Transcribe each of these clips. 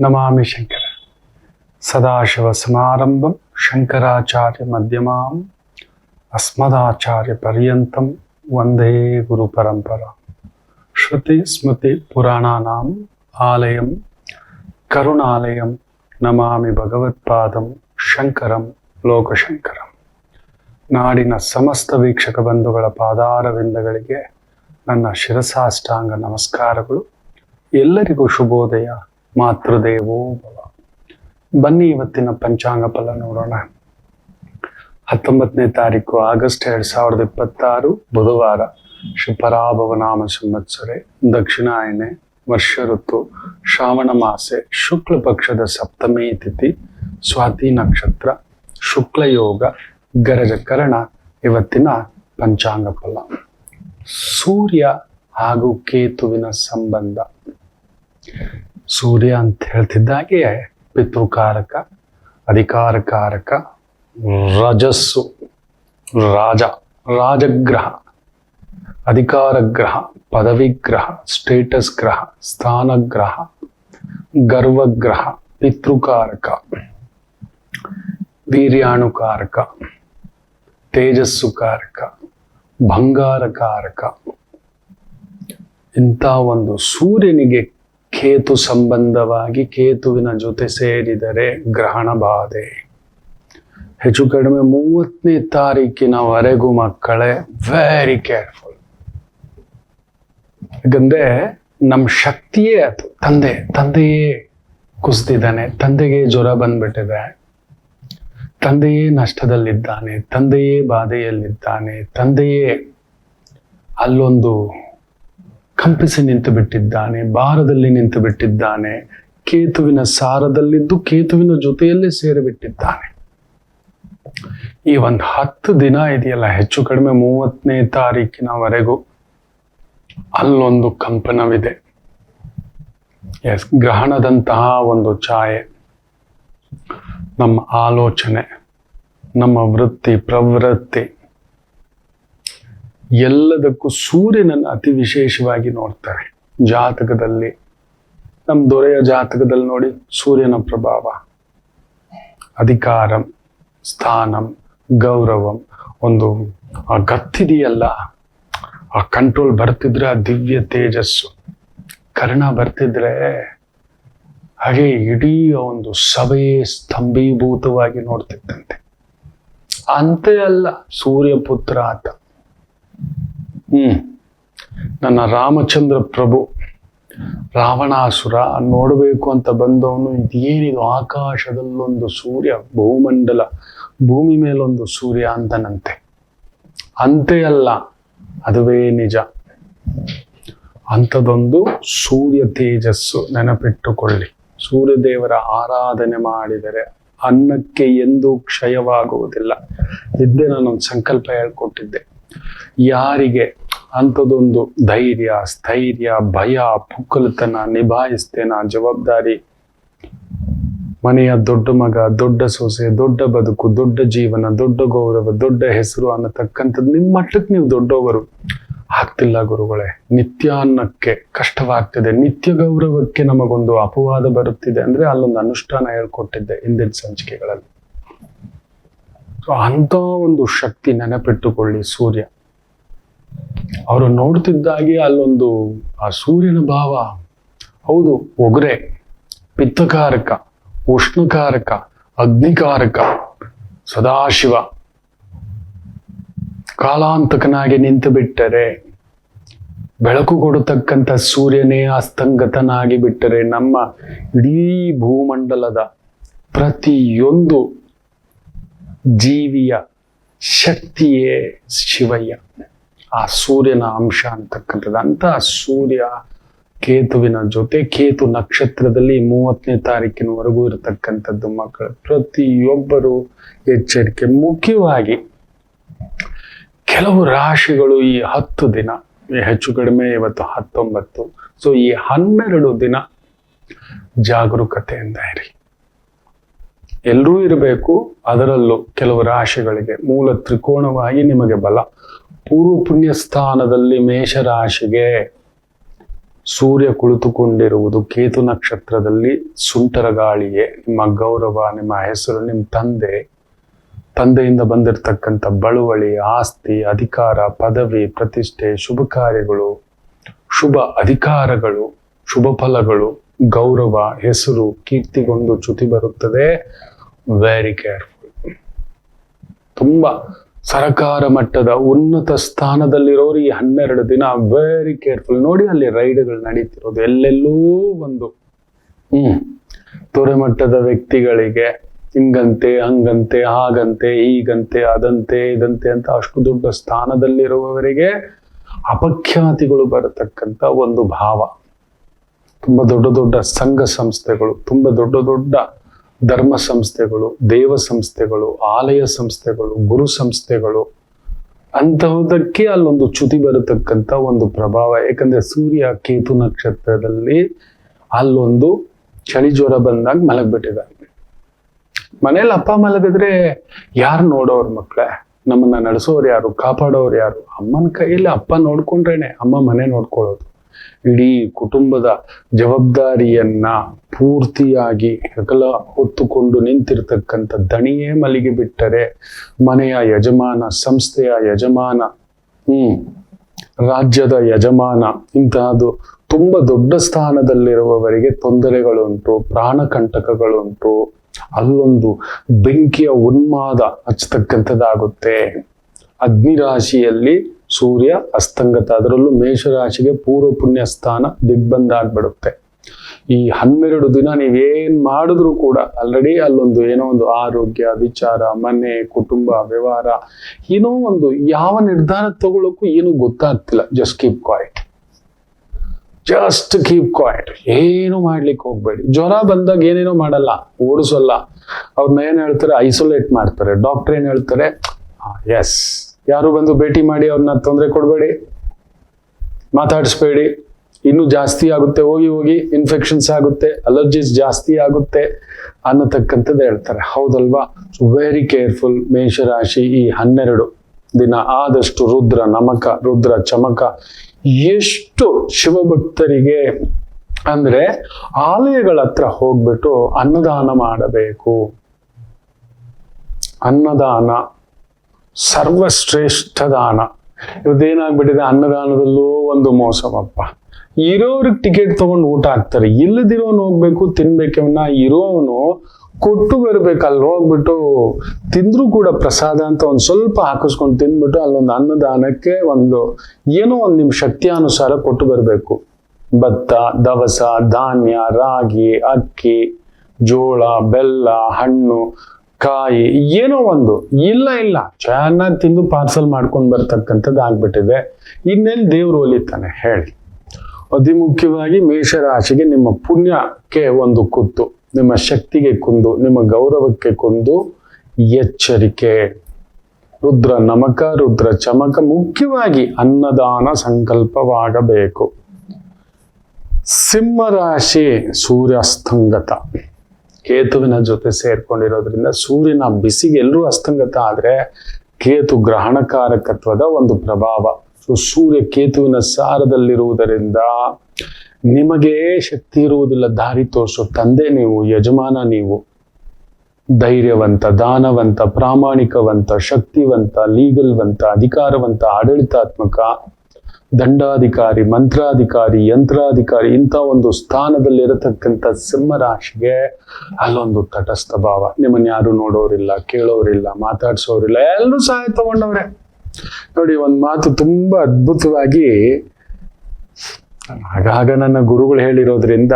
ನಮಾಮಿ ಶಂಕರ ಸದಾಶಿವ ಸಮಾರಂಭಂ ಶಂಕರಾಚಾರ್ಯ ಮಧ್ಯಮಾಂ ಅಸ್ಮದಾಚಾರ್ಯ ಪರ್ಯಂತಂ ವಂದೇ ಗುರು ಪರಂಪರಾ. ಶ್ರುತಿ ಸ್ಮೃತಿ ಪುರಾಣಾನಾಂ ಆಲಯಂ ಕರುಣಾಲಯಂ ನಮಾಮಿ ಭಗವತ್ಪಾದಂ ಶಂಕರಂ ಲೋಕಶಂಕರಂ. ನಾಡಿನ ಸಮಸ್ತ ವೀಕ್ಷಕ ಬಂಧುಗಳ ಪಾದಾರವಿಂದಗಳಿಗೆ ನನ್ನ ಶಿರಸಾಷ್ಟಾಂಗ ನಮಸ್ಕಾರಗಳು. ಎಲ್ಲರಿಗೂ ಶುಭೋದಯ. ಮಾತೃದೇವೋ ಭವ. ಬನ್ನಿ ಇವತ್ತಿನ ಪಂಚಾಂಗ ಫಲ ನೋಡೋಣ. 19ನೇ ತಾರೀಕು ಆಗಸ್ಟ್ 2026 ಬುಧವಾರ. ಶುಪರಾಭವ ನಾಮ ಸಂವತ್ಸರೆ, ದಕ್ಷಿಣಾಯನೆ, ವರ್ಷ ಋತು ಶ್ರಾವಣ ಮಾಸೆ, ಶುಕ್ಲ ಪಕ್ಷದ ಸಪ್ತಮಿ ತಿಥಿ, ಸ್ವಾತಿ ನಕ್ಷತ್ರ, ಶುಕ್ಲ ಯೋಗ, ಗರಜ ಕರಣ. ಇವತ್ತಿನ ಪಂಚಾಂಗ ಫಲ. ಸೂರ್ಯ ಹಾಗೂ ಕೇತುವಿನ ಸಂಬಂಧ. ಸೂರ್ಯ ಅಂತ ಹೇಳ್ತಿದ್ದಾಗೆ ಪಿತೃಕಾರಕ, ಅಧಿಕಾರಕಾರಕ, ರಜಸ್ಸು, ರಾಜಗ್ರಹ, ಅಧಿಕಾರ ಗ್ರಹ, ಪದವಿಗ್ರಹ, ಸ್ಟೇಟಸ್ ಗ್ರಹ, ಸ್ಥಾನಗ್ರಹ, ಗರ್ವಗ್ರಹ, ಪಿತೃಕಾರಕ, ವೀರ್ಯಾಣುಕಾರಕ, ತೇಜಸ್ಸುಕಾರಕ, ಭಂಗಾರಕಾರಕ. ಇಂಥ ಒಂದು ಸೂರ್ಯನಿಗೆ ಕೇತು ಸಂಬಂಧವಾಗಿ ಕೇತುವಿನ ಜೊತೆ ಸೇರಿದರೆ ಗ್ರಹಣ ಬಾಧೆ. ಹೆಚ್ಚು ಕಡಿಮೆ 30ನೇ ತಾರೀಕಿನವರೆಗೂ ಮಕ್ಕಳೇ ವೆರಿ ಕೇರ್ಫುಲ್. ಯಾಕಂದ್ರೆ ನಮ್ಮ ಶಕ್ತಿಯೇ ಅದು. ತಂದೆಯೇ ಕುಸಿದಿದ್ದಾನೆ, ತಂದೆಗೆ ಜ್ವರ ಬಂದ್ಬಿಟ್ಟಿದೆ, ತಂದೆಯೇ ನಷ್ಟದಲ್ಲಿದ್ದಾನೆ, ತಂದೆಯೇ ಬಾಧೆಯಲ್ಲಿದ್ದಾನೆ, ತಂದೆಯೇ ಅಲ್ಲೊಂದು ಕಂಪಿಸಿ ನಿಂತು ಬಿಟ್ಟಿದ್ದಾನೆ, ಭಾರದಲ್ಲಿ ನಿಂತು ಬಿಟ್ಟಿದ್ದಾನೆ, ಕೇತುವಿನ ಸಾರದಲ್ಲಿದ್ದು ಕೇತುವಿನ ಜೊತೆಯಲ್ಲೇ ಸೇರಿಬಿಟ್ಟಿದ್ದಾನೆ. ಈ ಒಂದು 10 ದಿನ ಇದೆಯಲ್ಲ, ಹೆಚ್ಚು ಕಡಿಮೆ 30ನೇ ತಾರೀಕಿನವರೆಗೂ ಅಲ್ಲೊಂದು ಕಂಪನವಿದೆ. ಗ್ರಹಣದಂತಹ ಒಂದು ಛಾಯೆ ನಮ್ಮ ಆಲೋಚನೆ, ನಮ್ಮ ವೃತ್ತಿ ಪ್ರವೃತ್ತಿ ಎಲ್ಲದಕ್ಕೂ ಸೂರ್ಯನನ್ನು ಅತಿ ವಿಶೇಷವಾಗಿ ನೋಡ್ತಾರೆ. ಜಾತಕದಲ್ಲಿ, ನಮ್ಮ ದೊರೆಯ ಜಾತಕದಲ್ಲಿ ನೋಡಿ, ಸೂರ್ಯನ ಪ್ರಭಾವ, ಅಧಿಕಾರಂ, ಸ್ಥಾನಂ, ಗೌರವಂ, ಒಂದು ಆ ಗತ್ತಿದೆಯಲ್ಲ, ಆ ಕಂಟ್ರೋಲ್ ಬರ್ತಿದ್ರೆ, ಆ ದಿವ್ಯ ತೇಜಸ್ಸು, ಕರ್ಣ ಬರ್ತಿದ್ರೆ ಹಾಗೆ ಇಡೀ ಒಂದು ಸಭೆಯೇ ಸ್ತಂಭೀಭೂತವಾಗಿ ನೋಡ್ತಿದ್ದಂತೆ. ಅಂತೆ ಅಲ್ಲ, ಸೂರ್ಯಪುತ್ರ ಆತ. ನನ್ನ ರಾಮಚಂದ್ರ ಪ್ರಭು ರಾವಣಾಸುರ ನೋಡಬೇಕು ಅಂತ ಬಂದವನು, ಇದೇನಿದು ಆಕಾಶದಲ್ಲೊಂದು ಸೂರ್ಯ, ಭೂಮಂಡಲ, ಭೂಮಿ ಮೇಲೊಂದು ಸೂರ್ಯ ಅಂತನಂತೆ. ಅಂತೆ ಅಲ್ಲ, ಅದುವೇ ನಿಜ. ಅಂಥದೊಂದು ಸೂರ್ಯ ತೇಜಸ್ಸು ನೆನಪಿಟ್ಟುಕೊಳ್ಳಿ. ಸೂರ್ಯದೇವರ ಆರಾಧನೆ ಮಾಡಿದರೆ ಅನ್ನಕ್ಕೆ ಎಂದೂ ಕ್ಷಯವಾಗುವುದಿಲ್ಲ. ಇದ್ದೇ ನಾನೊಂದು ಸಂಕಲ್ಪ ಹೇಳ್ಕೊಟ್ಟಿದ್ದೆ. ಯಾರಿಗೆ ಅಂಥದ್ದೊಂದು ಧೈರ್ಯ, ಸ್ಥೈರ್ಯ, ಭಯ, ಪುಕ್ಕಲತನ, ನಿಭಾಯಿಸ್ತೇನ, ಜವಾಬ್ದಾರಿ, ಮನೆಯ ದೊಡ್ಡ ಮಗ, ದೊಡ್ಡ ಸೊಸೆ, ದೊಡ್ಡ ಬದುಕು, ದೊಡ್ಡ ಜೀವನ, ದೊಡ್ಡ ಗೌರವ, ದೊಡ್ಡ ಹೆಸರು ಅನ್ನತಕ್ಕಂಥದ್ದು ನಿಮ್ಮ ಮಟ್ಟಕ್ಕೆ ನೀವು ದೊಡ್ಡವರು ಆಗ್ತಿಲ್ಲ ಗುರುಗಳೇ. ನಿತ್ಯ ಅನ್ನಕ್ಕೆ ಕಷ್ಟವಾಗ್ತಿದೆ, ನಿತ್ಯ ಗೌರವಕ್ಕೆ ನಮಗೊಂದು ಅಪವಾದ ಬರುತ್ತಿದೆ ಅಂದ್ರೆ ಅಲ್ಲೊಂದು ಅನುಷ್ಠಾನ ಹೇಳ್ಕೊಟ್ಟಿದ್ದೆ ಹಿಂದಿನ ಸಂಚಿಕೆಗಳಲ್ಲಿ. ಅಂತ ಒಂದು ಶಕ್ತಿ ನೆನಪಿಟ್ಟುಕೊಳ್ಳಿ. ಸೂರ್ಯ ಅವರು ನೋಡ್ತಿದ್ದಾಗೆ ಅಲ್ಲೊಂದು ಆ ಸೂರ್ಯನ ಭಾವ, ಹೌದು, ಒಗರೆ, ಪಿತ್ತಕಾರಕ, ಉಷ್ಣಕಾರಕ, ಅಗ್ನಿಕಾರಕ, ಸದಾಶಿವ ಕಾಲಾಂತಕನಾಗಿ ನಿಂತು ಬಿಟ್ಟರೆ, ಬೆಳಕು ಕೊಡತಕ್ಕಂಥ ಸೂರ್ಯನೇ ಅಸ್ತಂಗತನಾಗಿ ಬಿಟ್ಟರೆ, ನಮ್ಮ ಇಡೀ ಭೂಮಂಡಲದ ಪ್ರತಿಯೊಂದು ಜೀವಿಯ ಶಕ್ತಿಯೇ ಶಿವಯ್ಯ, ಆ ಸೂರ್ಯನ ಅಂಶ ಅಂತಕ್ಕಂಥದ್ದು. ಅಂತ ಸೂರ್ಯ ಕೇತುವಿನ ಜೊತೆ, ಕೇತು ನಕ್ಷತ್ರದಲ್ಲಿ 30ನೇ ತಾರೀಕಿನವರೆಗೂ ಇರತಕ್ಕಂಥದ್ದು. ಮಕ್ಕಳು ಪ್ರತಿಯೊಬ್ಬರು ಎಚ್ಚರಿಕೆ. ಮುಖ್ಯವಾಗಿ ಕೆಲವು ರಾಶಿಗಳು ಈ 10 ದಿನ, ಹೆಚ್ಚು ಕಡಿಮೆ ಇವತ್ತು 19, ಸೊ ಈ 12 ದಿನ ಜಾಗರೂಕತೆಯಿಂದ ಇರಿ. ಎಲ್ಲರೂ ಇರಬೇಕು. ಅದರಲ್ಲೂ ಕೆಲವು ರಾಶಿಗಳಿಗೆ ಮೂಲ ತ್ರಿಕೋಣವಾಗಿ ನಿಮಗೆ ಬಲ. ಪೂರ್ವ ಪುಣ್ಯ ಸ್ಥಾನದಲ್ಲಿ ಮೇಷರಾಶಿಗೆ ಸೂರ್ಯ ಕುಳಿತುಕೊಂಡಿರುವುದು ಕೇತು ನಕ್ಷತ್ರದಲ್ಲಿ ಸುಂಟರ ಗಾಳಿಯೇ. ನಿಮ್ಮ ಗೌರವ, ನಿಮ್ಮ ಹೆಸರು, ನಿಮ್ಮ ತಂದೆಯಿಂದ ಬಂದಿರತಕ್ಕಂಥ ಬಳುವಳಿ, ಆಸ್ತಿ, ಅಧಿಕಾರ, ಪದವಿ, ಪ್ರತಿಷ್ಠೆ, ಶುಭ ಕಾರ್ಯಗಳು, ಶುಭ ಅಧಿಕಾರಗಳು, ಶುಭ ಫಲಗಳು, ಗೌರವ, ಹೆಸರು, ಕೀರ್ತಿಗೊಂದು ಚ್ಯುತಿ ಬರುತ್ತದೆ. Very careful. ತುಂಬಾ ಸರಕಾರ ಮಟ್ಟದ ಉನ್ನತ ಸ್ಥಾನದಲ್ಲಿರೋರು ಈ 12 ದಿನ ವೆರಿ ಕೇರ್ಫುಲ್. ನೋಡಿ ಅಲ್ಲಿ ರೈಡ್ಗಳು ನಡೀತಿರೋದು ಎಲ್ಲೆಲ್ಲೂ ಒಂದು ತೊರೆ ಮಟ್ಟದ ವ್ಯಕ್ತಿಗಳಿಗೆ ಹಿಂಗಂತೆ, ಹಂಗಂತೆ, ಹಾಗಂತೆ, ಹೀಗಂತೆ, ಅದಂತೆ, ಇದಂತೆ ಅಂತ ಅಷ್ಟು ದೊಡ್ಡ ಸ್ಥಾನದಲ್ಲಿರುವವರಿಗೆ ಅಪಖ್ಯಾತಿಗಳು ಬರತಕ್ಕಂಥ ಒಂದು ಭಾವ. ತುಂಬಾ ದೊಡ್ಡ ದೊಡ್ಡ ಸಂಘ ಸಂಸ್ಥೆಗಳು, ತುಂಬಾ ದೊಡ್ಡ ದೊಡ್ಡ ಧರ್ಮ ಸಂಸ್ಥೆಗಳು, ದೇವ ಸಂಸ್ಥೆಗಳು, ಆಲಯ ಸಂಸ್ಥೆಗಳು, ಗುರು ಸಂಸ್ಥೆಗಳು ಅಂತಹುದಕ್ಕೆ ಅಲ್ಲೊಂದು ಚ್ಯುತಿ ಬರತಕ್ಕಂಥ ಒಂದು ಪ್ರಭಾವ. ಯಾಕಂದ್ರೆ ಸೂರ್ಯ ಕೇತು ನಕ್ಷತ್ರದಲ್ಲಿ ಅಲ್ಲೊಂದು ಚಳಿ ಜ್ವರ ಬಂದಾಗ ಮಲಗ್ಬಿಟ್ಟಿದ್ದಾರೆ. ಮನೇಲಿ ಅಪ್ಪ ಮಲಗಿದ್ರೆ ಯಾರು ನೋಡೋರು ಮಕ್ಳೇ? ನಮ್ಮನ್ನ ನಡೆಸೋರು ಯಾರು? ಕಾಪಾಡೋರು ಯಾರು? ಅಮ್ಮನ ಕೈಯಲ್ಲಿ ಅಪ್ಪ ನೋಡ್ಕೊಂಡ್ರೇನೆ ಅಮ್ಮ ಮನೆ ನೋಡ್ಕೊಳ್ಳೋದು. ಇಡೀ ಕುಟುಂಬದ ಜವಾಬ್ದಾರಿಯನ್ನ ಪೂರ್ತಿಯಾಗಿ ಹೆಗಲ ಹೊತ್ತುಕೊಂಡು ನಿಂತಿರ್ತಕ್ಕಂಥ ದಣಿಯೇ ಮಲಗಿ ಬಿಟ್ಟರೆ ಮನೆಯ ಯಜಮಾನ, ಸಂಸ್ಥೆಯ ಯಜಮಾನ, ರಾಜ್ಯದ ಯಜಮಾನ, ಇಂತಹದ್ದು ತುಂಬಾ ದೊಡ್ಡ ಸ್ಥಾನದಲ್ಲಿರುವವರಿಗೆ ತೊಂದರೆಗಳುಂಟು, ಪ್ರಾಣ ಕಂಟಕಗಳುಂಟು. ಅಲ್ಲೊಂದು ಬೆಂಕಿಯ ಉನ್ಮಾದ ಹಚ್ಚತಕ್ಕಂಥದ್ದಾಗುತ್ತೆ. ಅಗ್ನಿ ರಾಶಿಯಲ್ಲಿ ಸೂರ್ಯ ಅಸ್ತಂಗತ, ಅದರಲ್ಲೂ ಮೇಷರಾಶಿಗೆ ಪೂರ್ವ ಪುಣ್ಯ ಸ್ಥಾನ ದಿಗ್ಬಂಧ ಆಗ್ಬಿಡುತ್ತೆ. ಈ 12 ದಿನ ನೀವೇನ್ ಮಾಡಿದ್ರು ಕೂಡ ಆಲ್ರೆಡಿ ಅಲ್ಲೊಂದು ಏನೋ ಒಂದು ಆರೋಗ್ಯ ವಿಚಾರ, ಮನೆ, ಕುಟುಂಬ, ವ್ಯವಹಾರ, ಏನೋ ಒಂದು ಯಾವ ನಿರ್ಧಾರ ತಗೊಳ್ಳೋಕ್ಕೂ ಏನು ಗೊತ್ತಾಗ್ತಿಲ್ಲ. Just keep quiet. ಏನು ಮಾಡ್ಲಿಕ್ಕೆ ಹೋಗ್ಬೇಡಿ. ಜ್ವರ ಬಂದಾಗ ಏನೇನೋ ಮಾಡಲ್ಲ, ಓಡಿಸಲ್ಲ. ಅವ್ರನ್ನ ಏನ್ ಹೇಳ್ತಾರೆ? ಐಸೋಲೇಟ್ ಮಾಡ್ತಾರೆ. ಡಾಕ್ಟರ್ ಏನ್ ಹೇಳ್ತಾರೆ? ಎಸ್, ಯಾರು ಬಂದು ಭೇಟಿ ಮಾಡಿ ಅವ್ರನ್ನ ತೊಂದರೆ ಕೊಡಬೇಡಿ, ಮಾತಾಡಿಸ್ಬೇಡಿ, ಇನ್ನೂ ಜಾಸ್ತಿ ಆಗುತ್ತೆ, ಹೋಗಿ ಇನ್ಫೆಕ್ಷನ್ಸ್ ಆಗುತ್ತೆ, ಅಲರ್ಜೀಸ್ ಜಾಸ್ತಿ ಆಗುತ್ತೆ ಅನ್ನತಕ್ಕಂಥದ್ದು ಹೇಳ್ತಾರೆ. ಹೌದಲ್ವಾ? Very careful. ಮೇಷರಾಶಿ ಈ 12 ದಿನ ಆದಷ್ಟು ರುದ್ರ ನಮಕ, ರುದ್ರ ಚಮಕ. ಎಷ್ಟು ಶಿವಭಕ್ತರಿಗೆ ಅಂದ್ರೆ ಆಲಯಗಳ ಹತ್ರ ಹೋಗ್ಬಿಟ್ಟು ಅನ್ನದಾನ ಮಾಡಬೇಕು. ಅನ್ನದಾನ ಸರ್ವಶ್ರೇಷ್ಠ ದಾನ. ಇವತ್ತೇನಾಗ್ಬಿಟ್ಟಿದೆ, ಅನ್ನದಾನದಲ್ಲೂ ಒಂದು ಮೋಸವಪ್ಪ. ಇರೋರಿಗೆ ಟಿಕೆಟ್ ತಗೊಂಡು ಊಟ ಹಾಕ್ತಾರೆ, ಇಲ್ಲದಿರೋನು ಹೋಗ್ಬೇಕು ತಿನ್ಬೇಕವನ್ನ. ಇರೋವನು ಕೊಟ್ಟು ಬರ್ಬೇಕು. ಅಲ್ಲಿ ಹೋಗ್ಬಿಟ್ಟು ತಿಂದ್ರು ಕೂಡ ಪ್ರಸಾದ ಅಂತ ಒಂದ್ ಸ್ವಲ್ಪ ಹಾಕಿಸ್ಕೊಂಡು ತಿಂದ್ಬಿಟ್ಟು ಅಲ್ಲೊಂದು ಅನ್ನದಾನಕ್ಕೆ ಏನೋ ನಿಮ್ ಶಕ್ತಿಯಾನುಸಾರ ಕೊಟ್ಟು ಬರ್ಬೇಕು. ಭತ್ತ, ದವಸ, ಧಾನ್ಯ, ರಾಗಿ, ಅಕ್ಕಿ, ಜೋಳ, ಬೆಲ್ಲ, ಹಣ್ಣು, ಕಾಯಿ, ಏನೋ ಒಂದು. ಇಲ್ಲ ಚೆನ್ನಾಗಿ ತಿಂದು ಪಾರ್ಸಲ್ ಮಾಡ್ಕೊಂಡು ಬರ್ತಕ್ಕಂಥದ್ದು ಆಗ್ಬಿಟ್ಟಿದೆ. ಇನ್ನೆಲ್ಲಿ ದೇವ್ರು ಒಲಿತಾನೆ ಹೇಳಿ? ಅತಿ ಮುಖ್ಯವಾಗಿ ಮೇಷರಾಶಿಗೆ ನಿಮ್ಮ ಪುಣ್ಯಕ್ಕೆ ಒಂದು ಕುತ್ತು, ನಿಮ್ಮ ಶಕ್ತಿಗೆ ಕುಂದು, ನಿಮ್ಮ ಗೌರವಕ್ಕೆ ಕುಂದು ಎಚ್ಚರಿಕೆ. ರುದ್ರ ನಮಕ, ರುದ್ರ ಚಮಕ. ಮುಖ್ಯವಾಗಿ ಅನ್ನದಾನ ಸಂಕಲ್ಪವಾಗಬೇಕು. ಸಿಂಹರಾಶಿ ಸೂರ್ಯಾಸ್ತಂಗತ ಕೇತುವಿನ ಜೊತೆ ಸೇರ್ಕೊಂಡಿರೋದ್ರಿಂದ ಸೂರ್ಯನ ಬಿಸಿಗೆ ಎಲ್ಲರೂ ಅಸ್ತಂಗತ ಆದ್ರೆ ಕೇತು ಗ್ರಹಣಕಾರಕತ್ವದ ಒಂದು ಪ್ರಭಾವ. ಸೂರ್ಯ ಕೇತುವಿನ ಸಾರದಲ್ಲಿರುವುದರಿಂದ ನಿಮಗೆ ಶಕ್ತಿ ಇರುವುದಿಲ್ಲ. ದಾರಿ ತೋರಿಸೋ ತಂದೆ ನೀವು, ಯಜಮಾನ ನೀವು. ಧೈರ್ಯವಂತ, ದಾನವಂತ, ಪ್ರಾಮಾಣಿಕವಂತ, ಶಕ್ತಿವಂತ, ಲೀಗಲ್ವಂತ, ಅಧಿಕಾರವಂತ, ಆಡಳಿತಾತ್ಮಕ, ದಂಡಾಧಿಕಾರಿ, ಮಂತ್ರಾಧಿಕಾರಿ, ಯಂತ್ರಾಧಿಕಾರಿ, ಇಂಥ ಒಂದು ಸ್ಥಾನದಲ್ಲಿರತಕ್ಕಂಥ ಸಿಂಹರಾಶಿಗೆ ಅಲ್ಲೊಂದು ತಟಸ್ಥ ಭಾವ. ನಿಮ್ಮನ್ನ ಯಾರು ನೋಡೋರಿಲ್ಲ, ಕೇಳೋರಿಲ್ಲ, ಮಾತಾಡ್ಸೋರಿಲ್ಲ, ಎಲ್ಲರೂ ಸಹಾಯ ತಗೊಂಡವ್ರೆ. ನೋಡಿ, ಒಂದು ಮಾತು ತುಂಬಾ ಅದ್ಭುತವಾಗಿ ಆಗಾಗ ನನ್ನ ಗುರುಗಳು ಹೇಳಿರೋದ್ರಿಂದ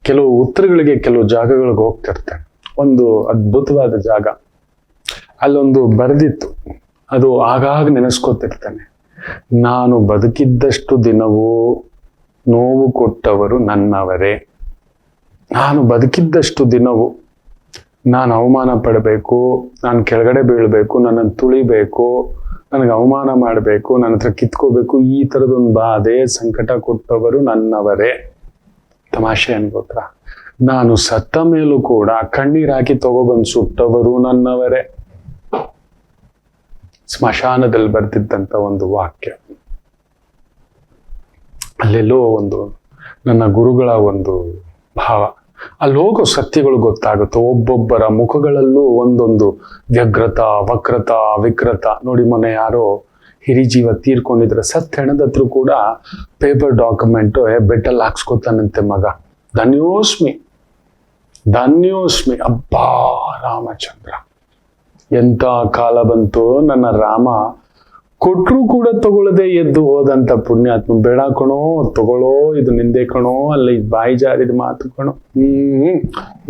ಕೆಲವು ಉತ್ತರಗಳಿಗೆ ಕೆಲವು ಜಾಗಗಳಿಗೆ ಹೋಗ್ತಿರ್ತೇನೆ. ಒಂದು ಅದ್ಭುತವಾದ ಜಾಗ ಅಲ್ಲೊಂದು ಬರೆದಿತ್ತು, ಅದು ಆಗಾಗ ನೆನೆಸ್ಕೋತಿರ್ತೇನೆ. ನಾನು ಬದುಕಿದ್ದಷ್ಟು ದಿನವೂ ನೋವು ಕೊಟ್ಟವರು ನನ್ನವರೇ. ನಾನು ಬದುಕಿದ್ದಷ್ಟು ದಿನವೂ ನಾನು ಅವಮಾನ ಪಡಬೇಕು, ನಾನು ಕೆಳಗಡೆ ಬೀಳ್ಬೇಕು, ನನ್ನನ್ನು ತುಳಿಬೇಕು, ನನಗೆ ಅವಮಾನ ಮಾಡಬೇಕು, ನನ್ನ ಹತ್ರ ಕಿತ್ಕೋಬೇಕು, ಈ ಥರದೊಂದು ಬಾಧೆ ಸಂಕಟ ಕೊಟ್ಟವರು ನನ್ನವರೇ. ತಮಾಷೆ ಅನ್ಬೋತ್ರ? ನಾನು ಸತ್ತ ಮೇಲೂ ಕೂಡ ಕಣ್ಣೀರಾಕಿ ತಗೊಬಂದು ಸುಟ್ಟವರು ನನ್ನವರೇ. ಸ್ಮಶಾನದಲ್ಲಿ ಬರ್ತಿದ್ದಂತ ಒಂದು ವಾಕ್ಯ. ಅಲ್ಲೆಲ್ಲೋ ಒಂದು ನನ್ನ ಗುರುಗಳ ಒಂದು ಭಾವ. ಅಲ್ಲಿ ಹೋಗೋ ಸತ್ಯಗಳು ಗೊತ್ತಾಗುತ್ತೆ. ಒಬ್ಬೊಬ್ಬರ ಮುಖಗಳಲ್ಲೂ ಒಂದೊಂದು ವ್ಯಗ್ರತ, ವಕ್ರತ, ವಿಕೃತ. ನೋಡಿ, ಮೊನ್ನೆ ಯಾರೋ ಹಿರಿಜೀವ ತೀರ್ಕೊಂಡಿದ್ರೆ ಸತ್ ಹೆಣದತ್ರ ಕೂಡ ಪೇಪರ್ ಡಾಕ್ಯುಮೆಂಟು ಬೆಟ್ಟಲ್ಲಿ ಹಾಕ್ಸ್ಕೊತಾನಂತೆ ಮಗ. ಧನ್ಯೋಸ್ಮಿ ಧನ್ಯೋಸ್ಮಿ. ಅಬ್ಬಾ ರಾಮಚಂದ್ರ, ಎಂಥ ಕಾಲ ಬಂತು. ನನ್ನ ರಾಮ ಕೊಟ್ರು ಕೂಡ ತಗೊಳ್ಳದೆ ಎದ್ದು ಹೋದಂತ ಪುಣ್ಯಾತ್ಮ. ಬೇಡ ಕಣೋ, ತಗೊಳ್ಳೋ, ಇದು ನಿಂದೆ ಕಣೋ, ಅಲ್ಲ ಇದು ಬಾಯಿ ಜಾರಿದ ಮಾತು ಕಣೋ.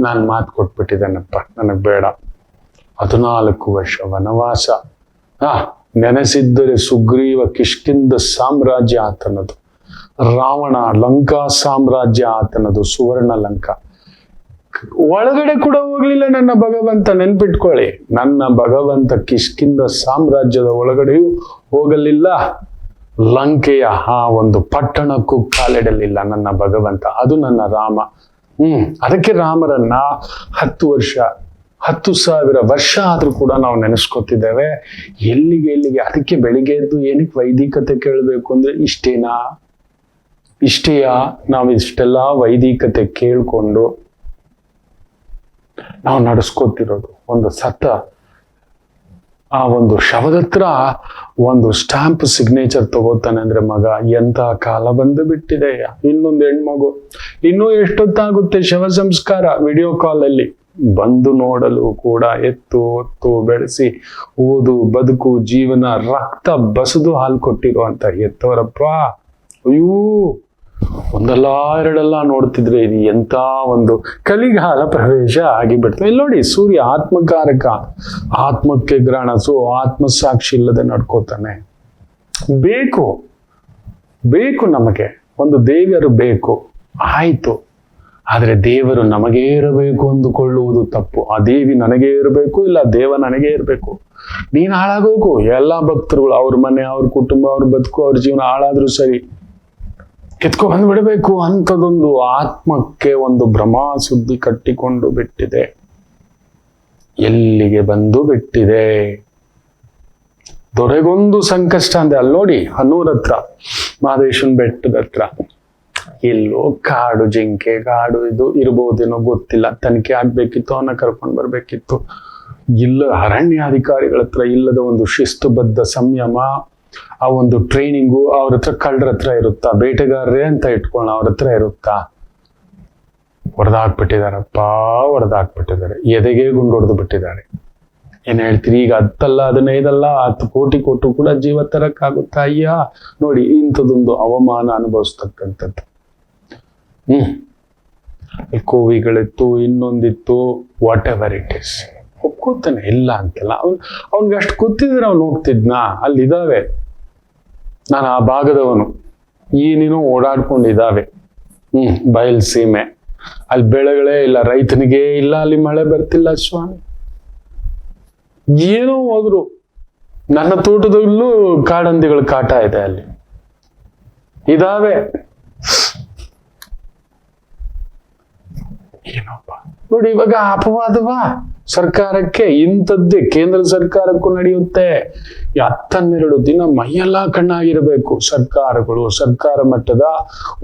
ನಾನು ಮಾತು ಕೊಟ್ಬಿಟ್ಟಿದ್ದೇನಪ್ಪ, ನನಗ್ ಬೇಡ. 14 ವರ್ಷ ವನವಾಸ. ನೆನೆಸಿದ್ದರೆ ಸುಗ್ರೀವ ಕಿಷ್ಕಿಂದ ಸಾಮ್ರಾಜ್ಯ ಆತನದು, ರಾವಣ ಲಂಕಾ ಸಾಮ್ರಾಜ್ಯ ಆತನದು, ಸುವರ್ಣ ಲಂಕಾ. ಒಳಗಡೆ ಕೂಡ ಹೋಗ್ಲಿಲ್ಲ ನನ್ನ ಭಗವಂತ. ನೆನ್ಪಿಟ್ಕೊಳ್ಳಿ, ನನ್ನ ಭಗವಂತ ಕಿಷ್ಕಿಂದ ಸಾಮ್ರಾಜ್ಯದ ಒಳಗಡೆಯೂ ಹೋಗಲಿಲ್ಲ. ಲಂಕೆಯ ಆ ಒಂದು ಪಟ್ಟಣಕ್ಕೂ ಕಾಲಿಡಲಿಲ್ಲ ನನ್ನ ಭಗವಂತ. ಅದು ನನ್ನ ರಾಮ. ಅದಕ್ಕೆ ರಾಮರನ್ನ 10 ವರ್ಷ 10,000 ವರ್ಷ ಆದ್ರೂ ಕೂಡ ನಾವು ನೆನೆಸ್ಕೊತಿದ್ದೇವೆ. ಎಲ್ಲಿಗೆ. ಅದಕ್ಕೆ ಬೆಳಿಗ್ಗೆ ಎದ್ದು ಏನಕ್ಕೆ ವೈದಿಕತೆ ಕೇಳಬೇಕು ಅಂದ್ರೆ ಇಷ್ಟೇಯಾ? ನಾವು ಇಷ್ಟೆಲ್ಲ ವೈದಿಕತೆ ಕೇಳ್ಕೊಂಡು ನಾವು ನಡೆಸ್ಕೊತಿರೋದು. ಒಂದು ಸತ್ತ ಆ ಒಂದು ಶವದ ಹತ್ರ ಒಂದು ಸ್ಟಾಂಪ್ ಸಿಗ್ನೇಚರ್ ತಗೋತಾನೆ ಅಂದ್ರೆ ಮಗ, ಎಂತ ಕಾಲ ಬಂದು ಬಿಟ್ಟಿದೆ. ಇನ್ನೊಂದು ಹೆಣ್ಮಗು, ಇನ್ನೂ ಎಷ್ಟೊತ್ತಾಗುತ್ತೆ ಶವ ಸಂಸ್ಕಾರ? ವಿಡಿಯೋ ಕಾಲ್ ಅಲ್ಲಿ ಬಂದು ನೋಡಲು ಕೂಡ ಎತ್ತು ಬೆಳೆಸಿ ಓದು ಬದುಕು ಜೀವನ ರಕ್ತ ಬಸದು ಹಾಲು ಕೊಟ್ಟಿರುವಂತ ಎತ್ತವರಪ್ಪ. ಅಯ್ಯೋ, ಒಂದಲ್ಲ ಎರಡಲ್ಲ ನೋಡ್ತಿದ್ರೆ ಇದು ಎಂತ ಒಂದು ಕಲಿಗಾಲ ಪ್ರವೇಶ ಆಗಿಬಿಡ್ತದೆ. ಇಲ್ಲಿ ನೋಡಿ, ಸೂರ್ಯ ಆತ್ಮಕಾರಕ, ಆತ್ಮಕ್ಕೆ ಗ್ರಹಣ. ಆತ್ಮಸಾಕ್ಷಿ ಇಲ್ಲದೆ ನಡ್ಕೋತಾನೆ. ಬೇಕು ನಮಗೆ ಒಂದು ದೇವರು ಬೇಕು, ಆಯ್ತು. ಆದ್ರೆ ದೇವರು ನಮಗೇ ಇರಬೇಕು ಅಂದುಕೊಳ್ಳುವುದು ತಪ್ಪು. ಆ ದೇವಿ ನನಗೇ ಇರಬೇಕು, ಇಲ್ಲ ದೇವ ನನಗೇ ಇರಬೇಕು. ನೀನ್ ಹಾಳಾಗೋಗು. ಎಲ್ಲಾ ಭಕ್ತರುಗಳು ಅವ್ರ ಮನೆ, ಅವ್ರ ಕುಟುಂಬ, ಅವ್ರ ಬದುಕು, ಅವ್ರ ಜೀವನ ಹಾಳಾದ್ರೂ ಸರಿ, ಕಿತ್ಕೊ ಬಂದ್ಬಿಡಬೇಕು ಅಂತದೊಂದು ಆತ್ಮಕ್ಕೆ ಒಂದು ಭ್ರಮ ಸುದ್ದಿ ಕಟ್ಟಿಕೊಂಡು ಬಿಟ್ಟಿದೆ. ಎಲ್ಲಿಗೆ ಬಂದು ಬಿಟ್ಟಿದೆ? ದೊರೆಗೊಂದು ಸಂಕಷ್ಟ ಅಂದ್ರೆ ಅಲ್ಲಿ ನೋಡಿ, ಹನ್ನೂರ್ ಹತ್ರ ಮಹದೇಶ್ವರನ ಬೆಟ್ಟದ ಹತ್ರ ಎಲ್ಲೋ ಕಾಡು ಜಿಂಕೆ, ಕಾಡು ಇದು ಇರ್ಬೋದೇನೋ ಗೊತ್ತಿಲ್ಲ. ತನಿಖೆ ಆಗ್ಬೇಕಿತ್ತು, ಅವನ್ನ ಕರ್ಕೊಂಡು ಬರ್ಬೇಕಿತ್ತು. ಇಲ್ಲ, ಅರಣ್ಯಾಧಿಕಾರಿಗಳ ಹತ್ರ ಇಲ್ಲದ ಒಂದು ಶಿಸ್ತುಬದ್ಧ ಸಂಯಮ, ಆ ಒಂದು ಟ್ರೈನಿಂಗು ಅವ್ರ ಹತ್ರ ಕಳ್ಳರ ಹತ್ರ ಇರುತ್ತಾ? ಬೇಟೆಗಾರರೇ ಅಂತ ಇಟ್ಕೊಳ್ಳೋಣ, ಅವ್ರ ಹತ್ರ ಇರುತ್ತಾ? ಹೊಡೆದಾಕ್ಬಿಟ್ಟಿದ್ದಾರೆ. ಎದೆಗೆ ಗುಂಡು ಹೊಡೆದು ಬಿಟ್ಟಿದ್ದಾರೆ. ಏನ್ ಹೇಳ್ತೀರಿ? ಈಗ 10 ಅಲ್ಲ 15 ಅಲ್ಲ 10 ಕೋಟಿ ಕೊಟ್ಟು ಕೂಡ ಜೀವ ತರಕ್ಕಾಗುತ್ತಾ? ಅಯ್ಯ ನೋಡಿ, ಇಂಥದೊಂದು ಅವಮಾನ ಅನುಭವಿಸ್ತಕ್ಕಂಥದ್ದು. ಕೋವಿಗಳಿತ್ತು, ಇನ್ನೊಂದಿತ್ತು, ವಾಟ್ ಎವರ್ ಇಟ್ ಇಸ್, ಒಪ್ಕೋತಾನೆ, ಇಲ್ಲ ಅಂತಲ್ಲ. ಅವ್ನಿಗೆ ಅಷ್ಟು ಗೊತ್ತಿದ್ರೆ ಅವ್ನು ಹೋಗ್ತಿದ್ನಾ? ಅಲ್ಲಿದ್ದಾವೆ, ನಾನು ಆ ಭಾಗದವನು, ಏನೇನೋ ಓಡಾಡ್ಕೊಂಡಿದ್ದಾವೆ. ಬಯಲ್ ಸೀಮೆ, ಅಲ್ಲಿ ಬೆಳೆಗಳೇ ಇಲ್ಲ, ರೈತನಿಗೆ ಇಲ್ಲ, ಅಲ್ಲಿ ಮಳೆ ಬರ್ತಿಲ್ಲ ಸ್ವಾಮಿ. ಏನೋ ಹೋದ್ರು. ನನ್ನ ತೋಟದಲ್ಲೂ ಕಾಡಂದಿಗಳ ಕಾಟ ಇದೆ, ಅಲ್ಲಿ ಇದಾವೆ. ಏನಪ್ಪ ನೋಡಿ, ಇವಾಗ ಅಪವಾದವಾ ಸರ್ಕಾರಕ್ಕೆ? ಇಂಥದ್ದೇ ಕೇಂದ್ರ ಸರ್ಕಾರಕ್ಕೂ ನಡೆಯುತ್ತೆ. 12 ದಿನ ಮೈಯೆಲ್ಲ ಕಣ್ಣಾಗಿರಬೇಕು ಸರ್ಕಾರಗಳು, ಸರ್ಕಾರ ಮಟ್ಟದ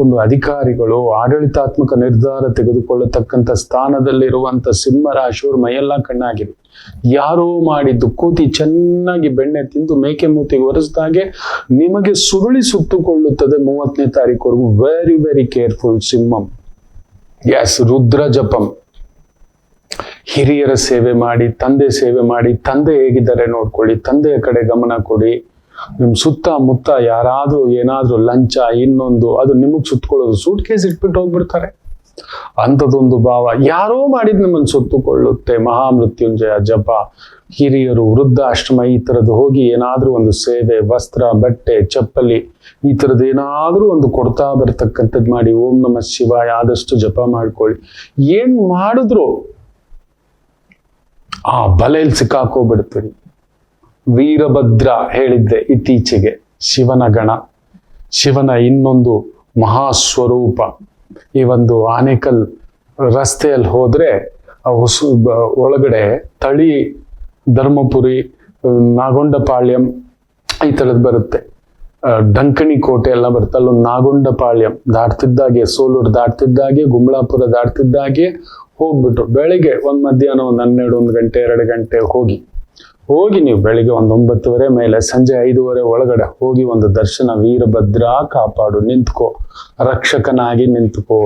ಒಂದು ಅಧಿಕಾರಿಗಳು, ಆಡಳಿತಾತ್ಮಕ ನಿರ್ಧಾರ ತೆಗೆದುಕೊಳ್ಳತಕ್ಕಂಥ ಸ್ಥಾನದಲ್ಲಿರುವಂತ ಸಿಂಹರಾಶಿಯವರು ಮೈಯೆಲ್ಲ ಕಣ್ಣಾಗಿರು. ಯಾರೋ ಮಾಡಿದ್ದು ಕೋತಿ ಚೆನ್ನಾಗಿ ಬೆಣ್ಣೆ ತಿಂದು ಮೇಕೆ ಮೂತಿಗೆ ಒರೆಸಿದಾಗೆ ನಿಮಗೆ ಸುರುಳಿ ಸುತ್ತುಕೊಳ್ಳುತ್ತದೆ 30ನೇ ತಾರೀಕುವರೆಗೂ. ವೆರಿ ವೆರಿ ಕೇರ್ಫುಲ್ ಸಿಂಹಂ. ಎಸ್, ರುದ್ರ ಜಪಂ. ಹಿರಿಯರ ಸೇವೆ ಮಾಡಿ, ತಂದೆ ಸೇವೆ ಮಾಡಿ, ತಂದೆ ಹೇಗಿದ್ದಾರೆ ನೋಡ್ಕೊಳ್ಳಿ, ತಂದೆಯ ಕಡೆ ಗಮನ ಕೊಡಿ. ನಿಮ್ ಸುತ್ತಮುತ್ತ ಯಾರಾದ್ರೂ ಏನಾದ್ರೂ ಲಂಚ ಇನ್ನೊಂದು ಅದು ನಿಮಗ್ ಸುತ್ತಕೊಳ್ಳೋದು, ಸೂಟ್ ಕೇಸ್ ಇಟ್ಬಿಟ್ಟು ಹೋಗ್ಬಿಡ್ತಾರೆ. ಅಂಥದೊಂದು ಭಾವ ಯಾರೋ ಮಾಡಿದ್ ನಮ್ಮನ್ನು ಸುತ್ತುಕೊಳ್ಳುತ್ತೆ. ಮಹಾಮೃತ್ಯುಂಜಯ ಜಪ, ಹಿರಿಯರು, ವೃದ್ಧಾಶ್ರಮ ಈ ತರದ್ದು ಹೋಗಿ ಏನಾದ್ರೂ ಒಂದು ಸೇವೆ, ವಸ್ತ್ರ, ಬಟ್ಟೆ, ಚಪ್ಪಲಿ ಈ ತರದ್ದು ಏನಾದ್ರೂ ಒಂದು ಕೊಡ್ತಾ ಬರ್ತಕ್ಕಂಥದ್ದು ಮಾಡಿ. ಓಂ ನಮಃ ಶಿವಾಯ ಆದಷ್ಟು ಜಪ ಮಾಡ್ಕೊಳ್ಳಿ. ಏನ್ ಮಾಡಿದ್ರು ಆ ಬಲೆಯಲ್ಲಿ ಸಿಕ್ಕಾಕೋಬಿಡ್ತೀರಿ. ವೀರಭದ್ರ ಹೇಳಿದ್ದೆ ಇತ್ತೀಚೆಗೆ, ಶಿವನ ಗಣ, ಶಿವನ ಇನ್ನೊಂದು ಮಹಾಸ್ವರೂಪ. ಈ ಒಂದು ಆನೇಕಲ್ ರಸ್ತೆಯಲ್ಲಿ ಹೋದ್ರೆ ಒಳಗಡೆ ತಳಿ, ಧರ್ಮಪುರಿ, ನಾಗೊಂಡಪಾಳ್ಯಂ ಈ ತರದ್ ಬರುತ್ತೆ. ಡಂಕಣಿ ಕೋಟೆ ಎಲ್ಲ ಬರುತ್ತೆ, ಅಲ್ಲೊಂದು ನಾಗೊಂಡಪಾಳ್ಯ ದಾಟ್ತಿದ್ದಾಗೆ, ಸೋಲೂರು ದಾಟ್ತಿದ್ದಾಗೆ, ಗುಂಬಳಾಪುರ ದಾಟ್ತಿದ್ದಾಗೆ ಹೋಗ್ಬಿಟ್ಟು ಬೆಳಿಗ್ಗೆ ಮಧ್ಯಾಹ್ನ 1 ಗಂಟೆ 2 ಗಂಟೆ ಹೋಗಿ ನೀವು ಬೆಳಿಗ್ಗೆ 9:30 ಮೇಲೆ ಸಂಜೆ 5:30 ಒಳಗಡೆ ಹೋಗಿ ಒಂದು ದರ್ಶನ. ವೀರಭದ್ರ ಕಾಪಾಡು, ನಿಂತ್ಕೋ, ರಕ್ಷಕನಾಗಿ ನಿಂತ್ಕೋ,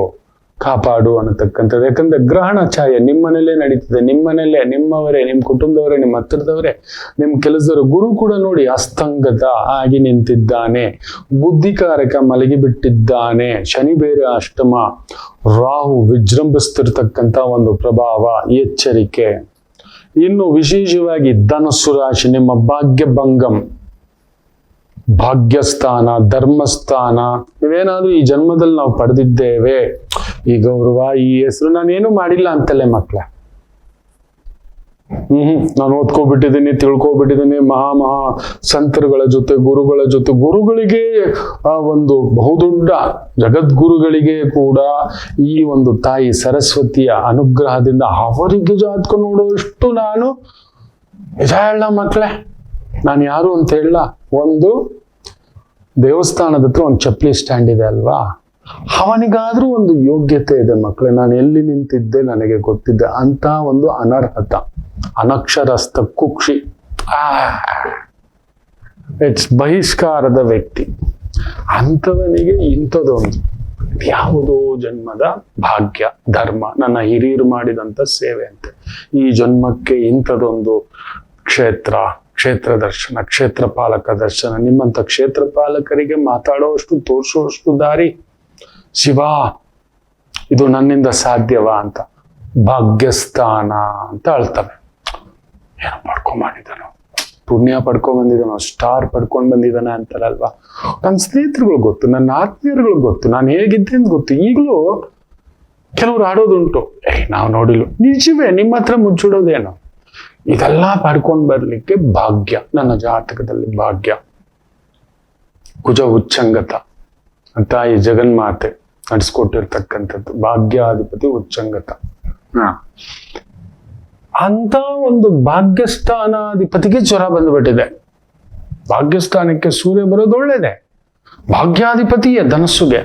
ಕಾಪಾಡು ಅನ್ನತಕ್ಕಂಥದ್ದು. ಯಾಕಂದ್ರೆ ಗ್ರಹಣ ಛಾಯೆ ನಿಮ್ಮ ಮನೇಲೇ ನಡೀತಿದೆ, ನಿಮ್ಮ ಮನೇಲೆ ನಿಮ್ಮವರೇ, ನಿಮ್ಮ ಕುಟುಂಬದವರೇ, ನಿಮ್ಮ ಹತ್ತಿರದವರೇ, ನಿಮ್ಮ ಕೆಲಸದವರು. ಗುರು ಕೂಡ ನೋಡಿ ಅಸ್ತಂಗತ ಆಗಿ ನಿಂತಿದ್ದಾನೆ, ಬುದ್ಧಿಕಾರಕ ಮಲಗಿಬಿಟ್ಟಿದ್ದಾನೆ, ಶನಿ ಬೇರೆ ಅಷ್ಟಮ, ರಾಹು ವಿಜೃಂಭಿಸ್ತಿರ್ತಕ್ಕಂಥ ಒಂದು ಪ್ರಭಾವ, ಎಚ್ಚರಿಕೆ. ಇನ್ನು ವಿಶೇಷವಾಗಿ ಧನಸ್ಸು ರಾಶಿ, ನಿಮ್ಮ ಭಾಗ್ಯಭಂಗಂ, ಭಾಗ್ಯಸ್ಥಾನ, ಧರ್ಮಸ್ಥಾನ, ಇವೇನಾದ್ರೂ ಈ ಜನ್ಮದಲ್ಲಿ ನಾವು ಪಡೆದಿದ್ದೇವೆ, ಈ ಗೌರವ, ಈ ಹೆಸರು, ನಾನೇನು ಮಾಡಿಲ್ಲ ಅಂತಲೇ ಮಕ್ಕಳ. ನಾನು ಓದ್ಕೊಬಿಟ್ಟಿದ್ದೀನಿ, ತಿಳ್ಕೊಬಿಟ್ಟಿದ್ದೀನಿ, ಮಹಾ ಸಂತರುಗಳ ಜೊತೆ, ಗುರುಗಳ ಜೊತೆ, ಗುರುಗಳಿಗೆ ಒಂದು ಬಹುದೊಡ್ಡ ಜಗದ್ಗುರುಗಳಿಗೆ ಕೂಡ ಈ ಒಂದು ತಾಯಿ ಸರಸ್ವತಿಯ ಅನುಗ್ರಹದಿಂದ ಅವರಿಗೆ ಜಾತಕ ನೋಡುವಷ್ಟು ನಾನು ನಿಜ ಹೇಳ ಮಕ್ಕಳೇ, ನಾನು ಯಾರು ಅಂತ ಹೇಳ. ಒಂದು ದೇವಸ್ಥಾನದ ಹತ್ರ ಒಂದು ಚಪ್ಪಲಿ ಸ್ಟ್ಯಾಂಡ್ ಇದೆ ಅಲ್ವಾ, ಅವನಿಗಾದ್ರೂ ಒಂದು ಯೋಗ್ಯತೆ ಇದೆ ಮಕ್ಕಳೇ. ನಾನು ಎಲ್ಲಿ ನಿಂತಿದ್ದೆ ನನಗೆ ಗೊತ್ತಿದ್ದೆ ಅಂತ ಒಂದು ಅನರ್ಹತ, ಅನಕ್ಷರಸ್ಥ ಕುಕ್ಷಿ, ಇಟ್ಸ್ ಬಹಿಷ್ಕಾರದ ವ್ಯಕ್ತಿ, ಅಂಥವನಿಗೆ ಇಂಥದೊಂದು ಯಾವುದೋ ಜನ್ಮದ ಭಾಗ್ಯ, ಧರ್ಮ, ನನ್ನ ಹಿರಿಯರು ಮಾಡಿದಂಥ ಸೇವೆ ಅಂತೆ. ಈ ಜನ್ಮಕ್ಕೆ ಇಂಥದೊಂದು ಕ್ಷೇತ್ರ ದರ್ಶನ, ಕ್ಷೇತ್ರ ಪಾಲಕ ದರ್ಶನ. ನಿಮ್ಮಂಥ ಕ್ಷೇತ್ರ ಪಾಲಕರಿಗೆ ಮಾತಾಡೋಷ್ಟು, ತೋರಿಸುವಷ್ಟು ದಾರಿ ಶಿವ, ಇದು ನನ್ನಿಂದ ಸಾಧ್ಯವಾ ಅಂತ ಭಾಗ್ಯಸ್ಥಾನ ಅಂತ ಅಳ್ತವೆ. ಏನೋ ಪಡ್ಕೊಂಡ್ಬಂದಿದ್ದಾನೋ, ಪುಣ್ಯ ಪಡ್ಕೊಂಡ್ ಸ್ಟಾರ್ ಪಡ್ಕೊಂಡ್ ಬಂದಿದ್ದಾನೆ ಅಂತಾರಲ್ವಾ. ನನ್ನ ಸ್ನೇಹಿತರುಗಳು ಗೊತ್ತು, ನನ್ನ ಆತ್ಮೀಯರುಗಳು ಗೊತ್ತು, ನಾನು ಹೇಗಿದ್ದೆ ಅಂತ ಗೊತ್ತು. ಈಗಲೂ ಕೆಲವ್ರು ಆಡೋದುಂಟು, ನಾವು ನೋಡಿಲ್ಲ, ನಿಜವೇ, ನಿಮ್ಮ ಹತ್ರ ಮುಚ್ಚಿಡೋದೇನು. ಇದೆಲ್ಲ ಪಡ್ಕೊಂಡು ಬರ್ಲಿಕ್ಕೆ ಭಾಗ್ಯ, ನನ್ನ ಜಾತಕದಲ್ಲಿ ಭಾಗ್ಯ. ಕುಜ ಉಚ್ಚಂಗತ ಅಂತ ಈ ಜಗನ್ಮಾತೆ ನಡೆಸ್ಕೊಟ್ಟಿರ್ತಕ್ಕಂಥದ್ದು, ಭಾಗ್ಯಾಧಿಪತಿ ಉಚ್ಚಂಗತ. ಅಂತ ಒಂದು ಭಾಗ್ಯಸ್ಥಾನಾಧಿಪತಿಗೆ ಜ್ವರ ಬಂದ್ಬಿಟ್ಟಿದೆ. ಭಾಗ್ಯಸ್ಥಾನಕ್ಕೆ ಸೂರ್ಯ ಬರೋದು ಒಳ್ಳೇದೆ, ಭಾಗ್ಯಾಧಿಪತಿಯ ಧನಸ್ಸುಗೆ.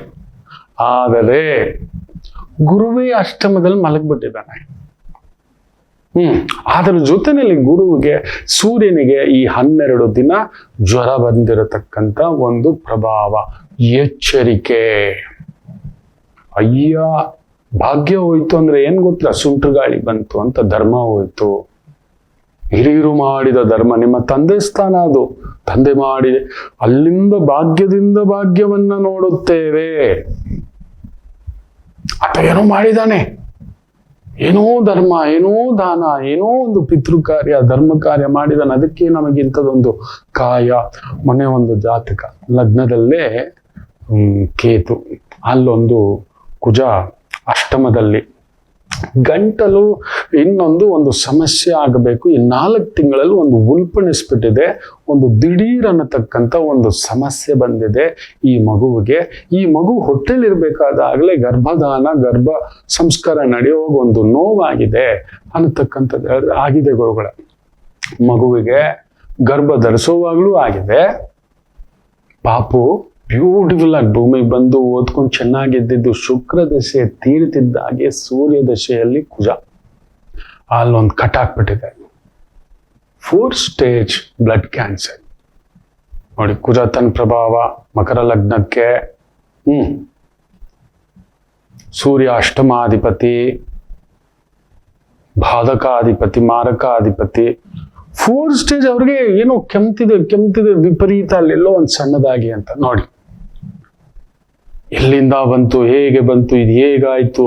ಆದರೆ ಗುರುವೇ ಅಷ್ಟಮದಲ್ಲಿ ಮಲಗ್ಬಿಟ್ಟಿದ್ದಾನೆ. ಅದರ ಜೊತೆಯಲ್ಲಿ ಗುರುವಿಗೆ, ಸೂರ್ಯನಿಗೆ ಈ 12 ದಿನ ಜ್ವರ ಬಂದಿರತಕ್ಕಂಥ ಒಂದು ಪ್ರಭಾವ, ಎಚ್ಚರಿಕೆ. ಅಯ್ಯ, ಭಾಗ್ಯ ಹೋಯ್ತು ಅಂದ್ರೆ ಏನ್ ಗೊತ್ತಿಲ್ಲ, ಸುಂಟು ಗಾಳಿ ಬಂತು ಅಂತ ಧರ್ಮ ಹೋಯ್ತು. ಹಿರಿಯರು ಮಾಡಿದ ಧರ್ಮ, ನಿಮ್ಮ ತಂದೆ ಸ್ಥಾನ ಅದು, ತಂದೆ ಮಾಡಿದೆ, ಅಲ್ಲಿಂದ ಭಾಗ್ಯದಿಂದ ಭಾಗ್ಯವನ್ನ ನೋಡುತ್ತೇವೆ. ಆತ ಏನೋ ಮಾಡಿದಾನೆ, ಏನೋ ಧರ್ಮ, ಏನೋ ದಾನ, ಏನೋ ಒಂದು ಪಿತೃ ಕಾರ್ಯ, ಧರ್ಮ ಕಾರ್ಯ ಮಾಡಿದಾನೆ. ಅದಕ್ಕೆ ನಮಗಿಂಥದೊಂದು ಕಾಯ. ಮೊನ್ನೆ ಒಂದು ಜಾತಕ ಲಗ್ನದಲ್ಲೇ ಕೇತು, ಅಲ್ಲೊಂದು ಕುಜ ಅಷ್ಟಮದಲ್ಲಿ, ಗಂಟಲು ಇನ್ನೊಂದು ಸಮಸ್ಯೆ ಆಗಬೇಕು. ಈ 4 ತಿಂಗಳಲ್ಲಿ ಒಂದು ಉಲ್ಪಣಿಸ್ಬಿಟ್ಟಿದೆ, ಒಂದು ದಿಢೀರ್ ಅನ್ನತಕ್ಕಂಥ ಒಂದು ಸಮಸ್ಯೆ ಬಂದಿದೆ ಈ ಮಗುವಿಗೆ. ಈ ಮಗು ಹೊಟ್ಟೆಲಿರ್ಬೇಕಾದಾಗಲೇ ಗರ್ಭಧಾನ, ಗರ್ಭ ಸಂಸ್ಕಾರ ನಡೆಯುವಾಗ ಒಂದು ನೋವಾಗಿದೆ ಅನ್ನತಕ್ಕಂಥದ್ದು ಆಗಿದೆ ಗುರುಗಳ. ಮಗುವಿಗೆ ಗರ್ಭ ಧರಿಸುವಾಗ್ಲೂ ಆಗಿದೆ. ಪಾಪು ಬ್ಯೂಟಿಫುಲ್ ಆಗಿ ಭೂಮಿಗೆ ಬಂದು ಓದ್ಕೊಂಡು ಚೆನ್ನಾಗಿದ್ದಿದ್ದು, ಶುಕ್ರ ದಶೆ ತೀರ್ತಿದ್ದಾಗೆ ಸೂರ್ಯ ದಶೆಯಲ್ಲಿ ಕುಜ, ಅಲ್ಲೊಂದು ಕಟ್ ಹಾಕ್ಬಿಟ್ಟಿದೆ. 4 stage blood cancer. ನೋಡಿ, ಕುಜ ತನ್ನ ಪ್ರಭಾವ ಮಕರ ಲಗ್ನಕ್ಕೆ, ಸೂರ್ಯ ಅಷ್ಟಮಾಧಿಪತಿ, ಬಾಧಕಾಧಿಪತಿ, ಮಾರಕಾಧಿಪತಿ. 4 ಸ್ಟೇಜ್. ಅವ್ರಿಗೆ ಏನೋ ಕೆಮ್ತಿದೆ ವಿಪರೀತ, ಅಲ್ಲೆಲ್ಲೋ ಒಂದು ಸಣ್ಣದಾಗಿ ಅಂತ. ನೋಡಿ ಎಲ್ಲಿಂದ ಬಂತು, ಹೇಗೆ ಬಂತು, ಇದು ಹೇಗಾಯ್ತು,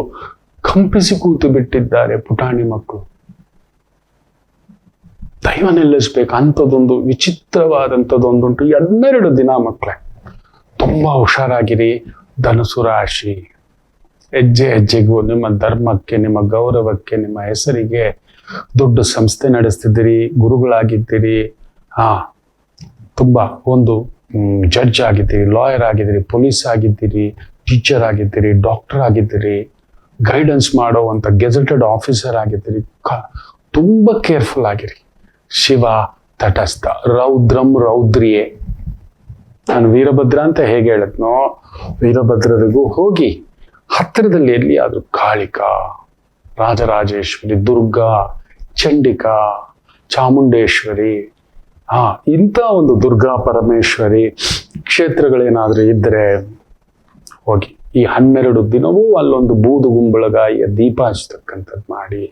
ಕಂಪಿಸಿ ಕೂತು ಬಿಟ್ಟಿದ್ದಾರೆ ಪುಟಾಣಿ ಮಕ್ಕಳು. ದೈವ ನಿಲ್ಲಿಸ್ಬೇಕು ಅಂಥದ್ದೊಂದು ವಿಚಿತ್ರವಾದಂಥದ್ದೊಂದುಂಟು. 12 ದಿನ ಮಕ್ಕಳೇ ತುಂಬಾ ಹುಷಾರಾಗಿರಿ. ಧನುಸು ರಾಶಿ, ಹೆಜ್ಜೆ ಹೆಜ್ಜೆಗೂ ನಿಮ್ಮ ಧರ್ಮಕ್ಕೆ, ನಿಮ್ಮ ಗೌರವಕ್ಕೆ, ನಿಮ್ಮ ಹೆಸರಿಗೆ ದೊಡ್ಡ ಸಂಸ್ಥೆ ನಡೆಸ್ತಿದ್ದೀರಿ, ಗುರುಗಳಾಗಿದ್ದೀರಿ, ತುಂಬಾ ಒಂದು ಜಡ್ಜ್ ಆಗಿದ್ದೀರಿ, ಲಾಯರ್ ಆಗಿದ್ದೀರಿ, ಪೊಲೀಸ್ ಆಗಿದ್ದೀರಿ, ಟೀಚರ್ ಆಗಿದ್ದೀರಿ, ಡಾಕ್ಟರ್ ಆಗಿದ್ದೀರಿ, ಗೈಡೆನ್ಸ್ ಮಾಡುವಂಥ ಗೆಜೆಟೆಡ್ ಆಫೀಸರ್ ಆಗಿದ್ದೀರಿ. ತುಂಬಾ ಕೇರ್ಫುಲ್ ಆಗಿರಿ. ಶಿವ ತಟಸ್ಥ, ರೌದ್ರಂ ರೌದ್ರಿಯೇ, ನಾನು ವೀರಭದ್ರ ಅಂತ ಹೇಗೆ ಹೇಳದ್ನೋ, ವೀರಭದ್ರರಿಗೂ ಹೋಗಿ ಹತ್ತಿರದಲ್ಲಿ ಎಲ್ಲಿ ಆದ್ರೂ ಕಾಳಿಕಾ, ರಾಜರಾಜೇಶ್ವರಿ, ದುರ್ಗಾ, ಚಂಡಿಕಾ, ಚಾಮುಂಡೇಶ್ವರಿ, ಇಂಥ ಒಂದು ದುರ್ಗಾ ಪರಮೇಶ್ವರಿ ಕ್ಷೇತ್ರಗಳೇನಾದ್ರೂ ಇದ್ರೆ ಹೋಗಿ ಈ 12 ದಿನವೂ ಅಲ್ಲೊಂದು ಬೂದು ಗುಂಬಳಗಾಯಿಯ ದೀಪ ಹಚ್ಚತಕ್ಕಂಥದ್ದು ಮಾಡಿ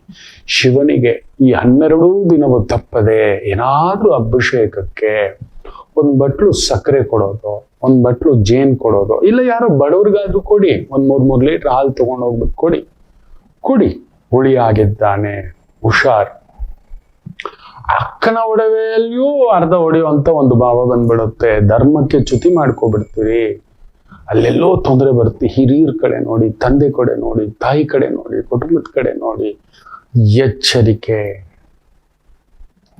ಶಿವನಿಗೆ ಈ 12 ದಿನವೂ ತಪ್ಪದೆ ಏನಾದ್ರೂ ಅಭಿಷೇಕಕ್ಕೆ ಒಂದ್ ಬಟ್ಲು ಸಕ್ಕರೆ ಕೊಡೋದು, ಒಂದ್ ಬಟ್ಲು ಜೇನ್ ಕೊಡೋದು, ಇಲ್ಲ ಯಾರೋ ಬಡವ್ರಿಗಾದ್ರೂ ಕೊಡಿ, ಒಂದ್ 3 ಲೀಟರ್ ಹಾಲು ತಗೊಂಡು ಹೋಗ್ಬಿಟ್ಟು ಕೊಡಿ. ಹುಳಿ ಆಗಿದ್ದಾನೆ, ಹುಷಾರ್. ಅಕ್ಕನ ಒಡವೆಯಲ್ಲಿಯೂ ಅರ್ಧ ಹೊಡೆಯುವಂತ ಒಂದು ಭಾವ ಬಂದ್ಬಿಡುತ್ತೆ. ಧರ್ಮಕ್ಕೆ ಚ್ಯುತಿ ಮಾಡ್ಕೊಬಿಡ್ತೀರಿ. ಅಲ್ಲೆಲ್ಲೋ ತೊಂದರೆ ಬರುತ್ತೆ. ಹಿರಿಯರ ಕಡೆ ನೋಡಿ, ತಂದೆ ಕಡೆ ನೋಡಿ, ತಾಯಿ ಕಡೆ ನೋಡಿ, ಕುಟುಂಬದ ಕಡೆ ನೋಡಿ. ಎಚ್ಚರಿಕೆ,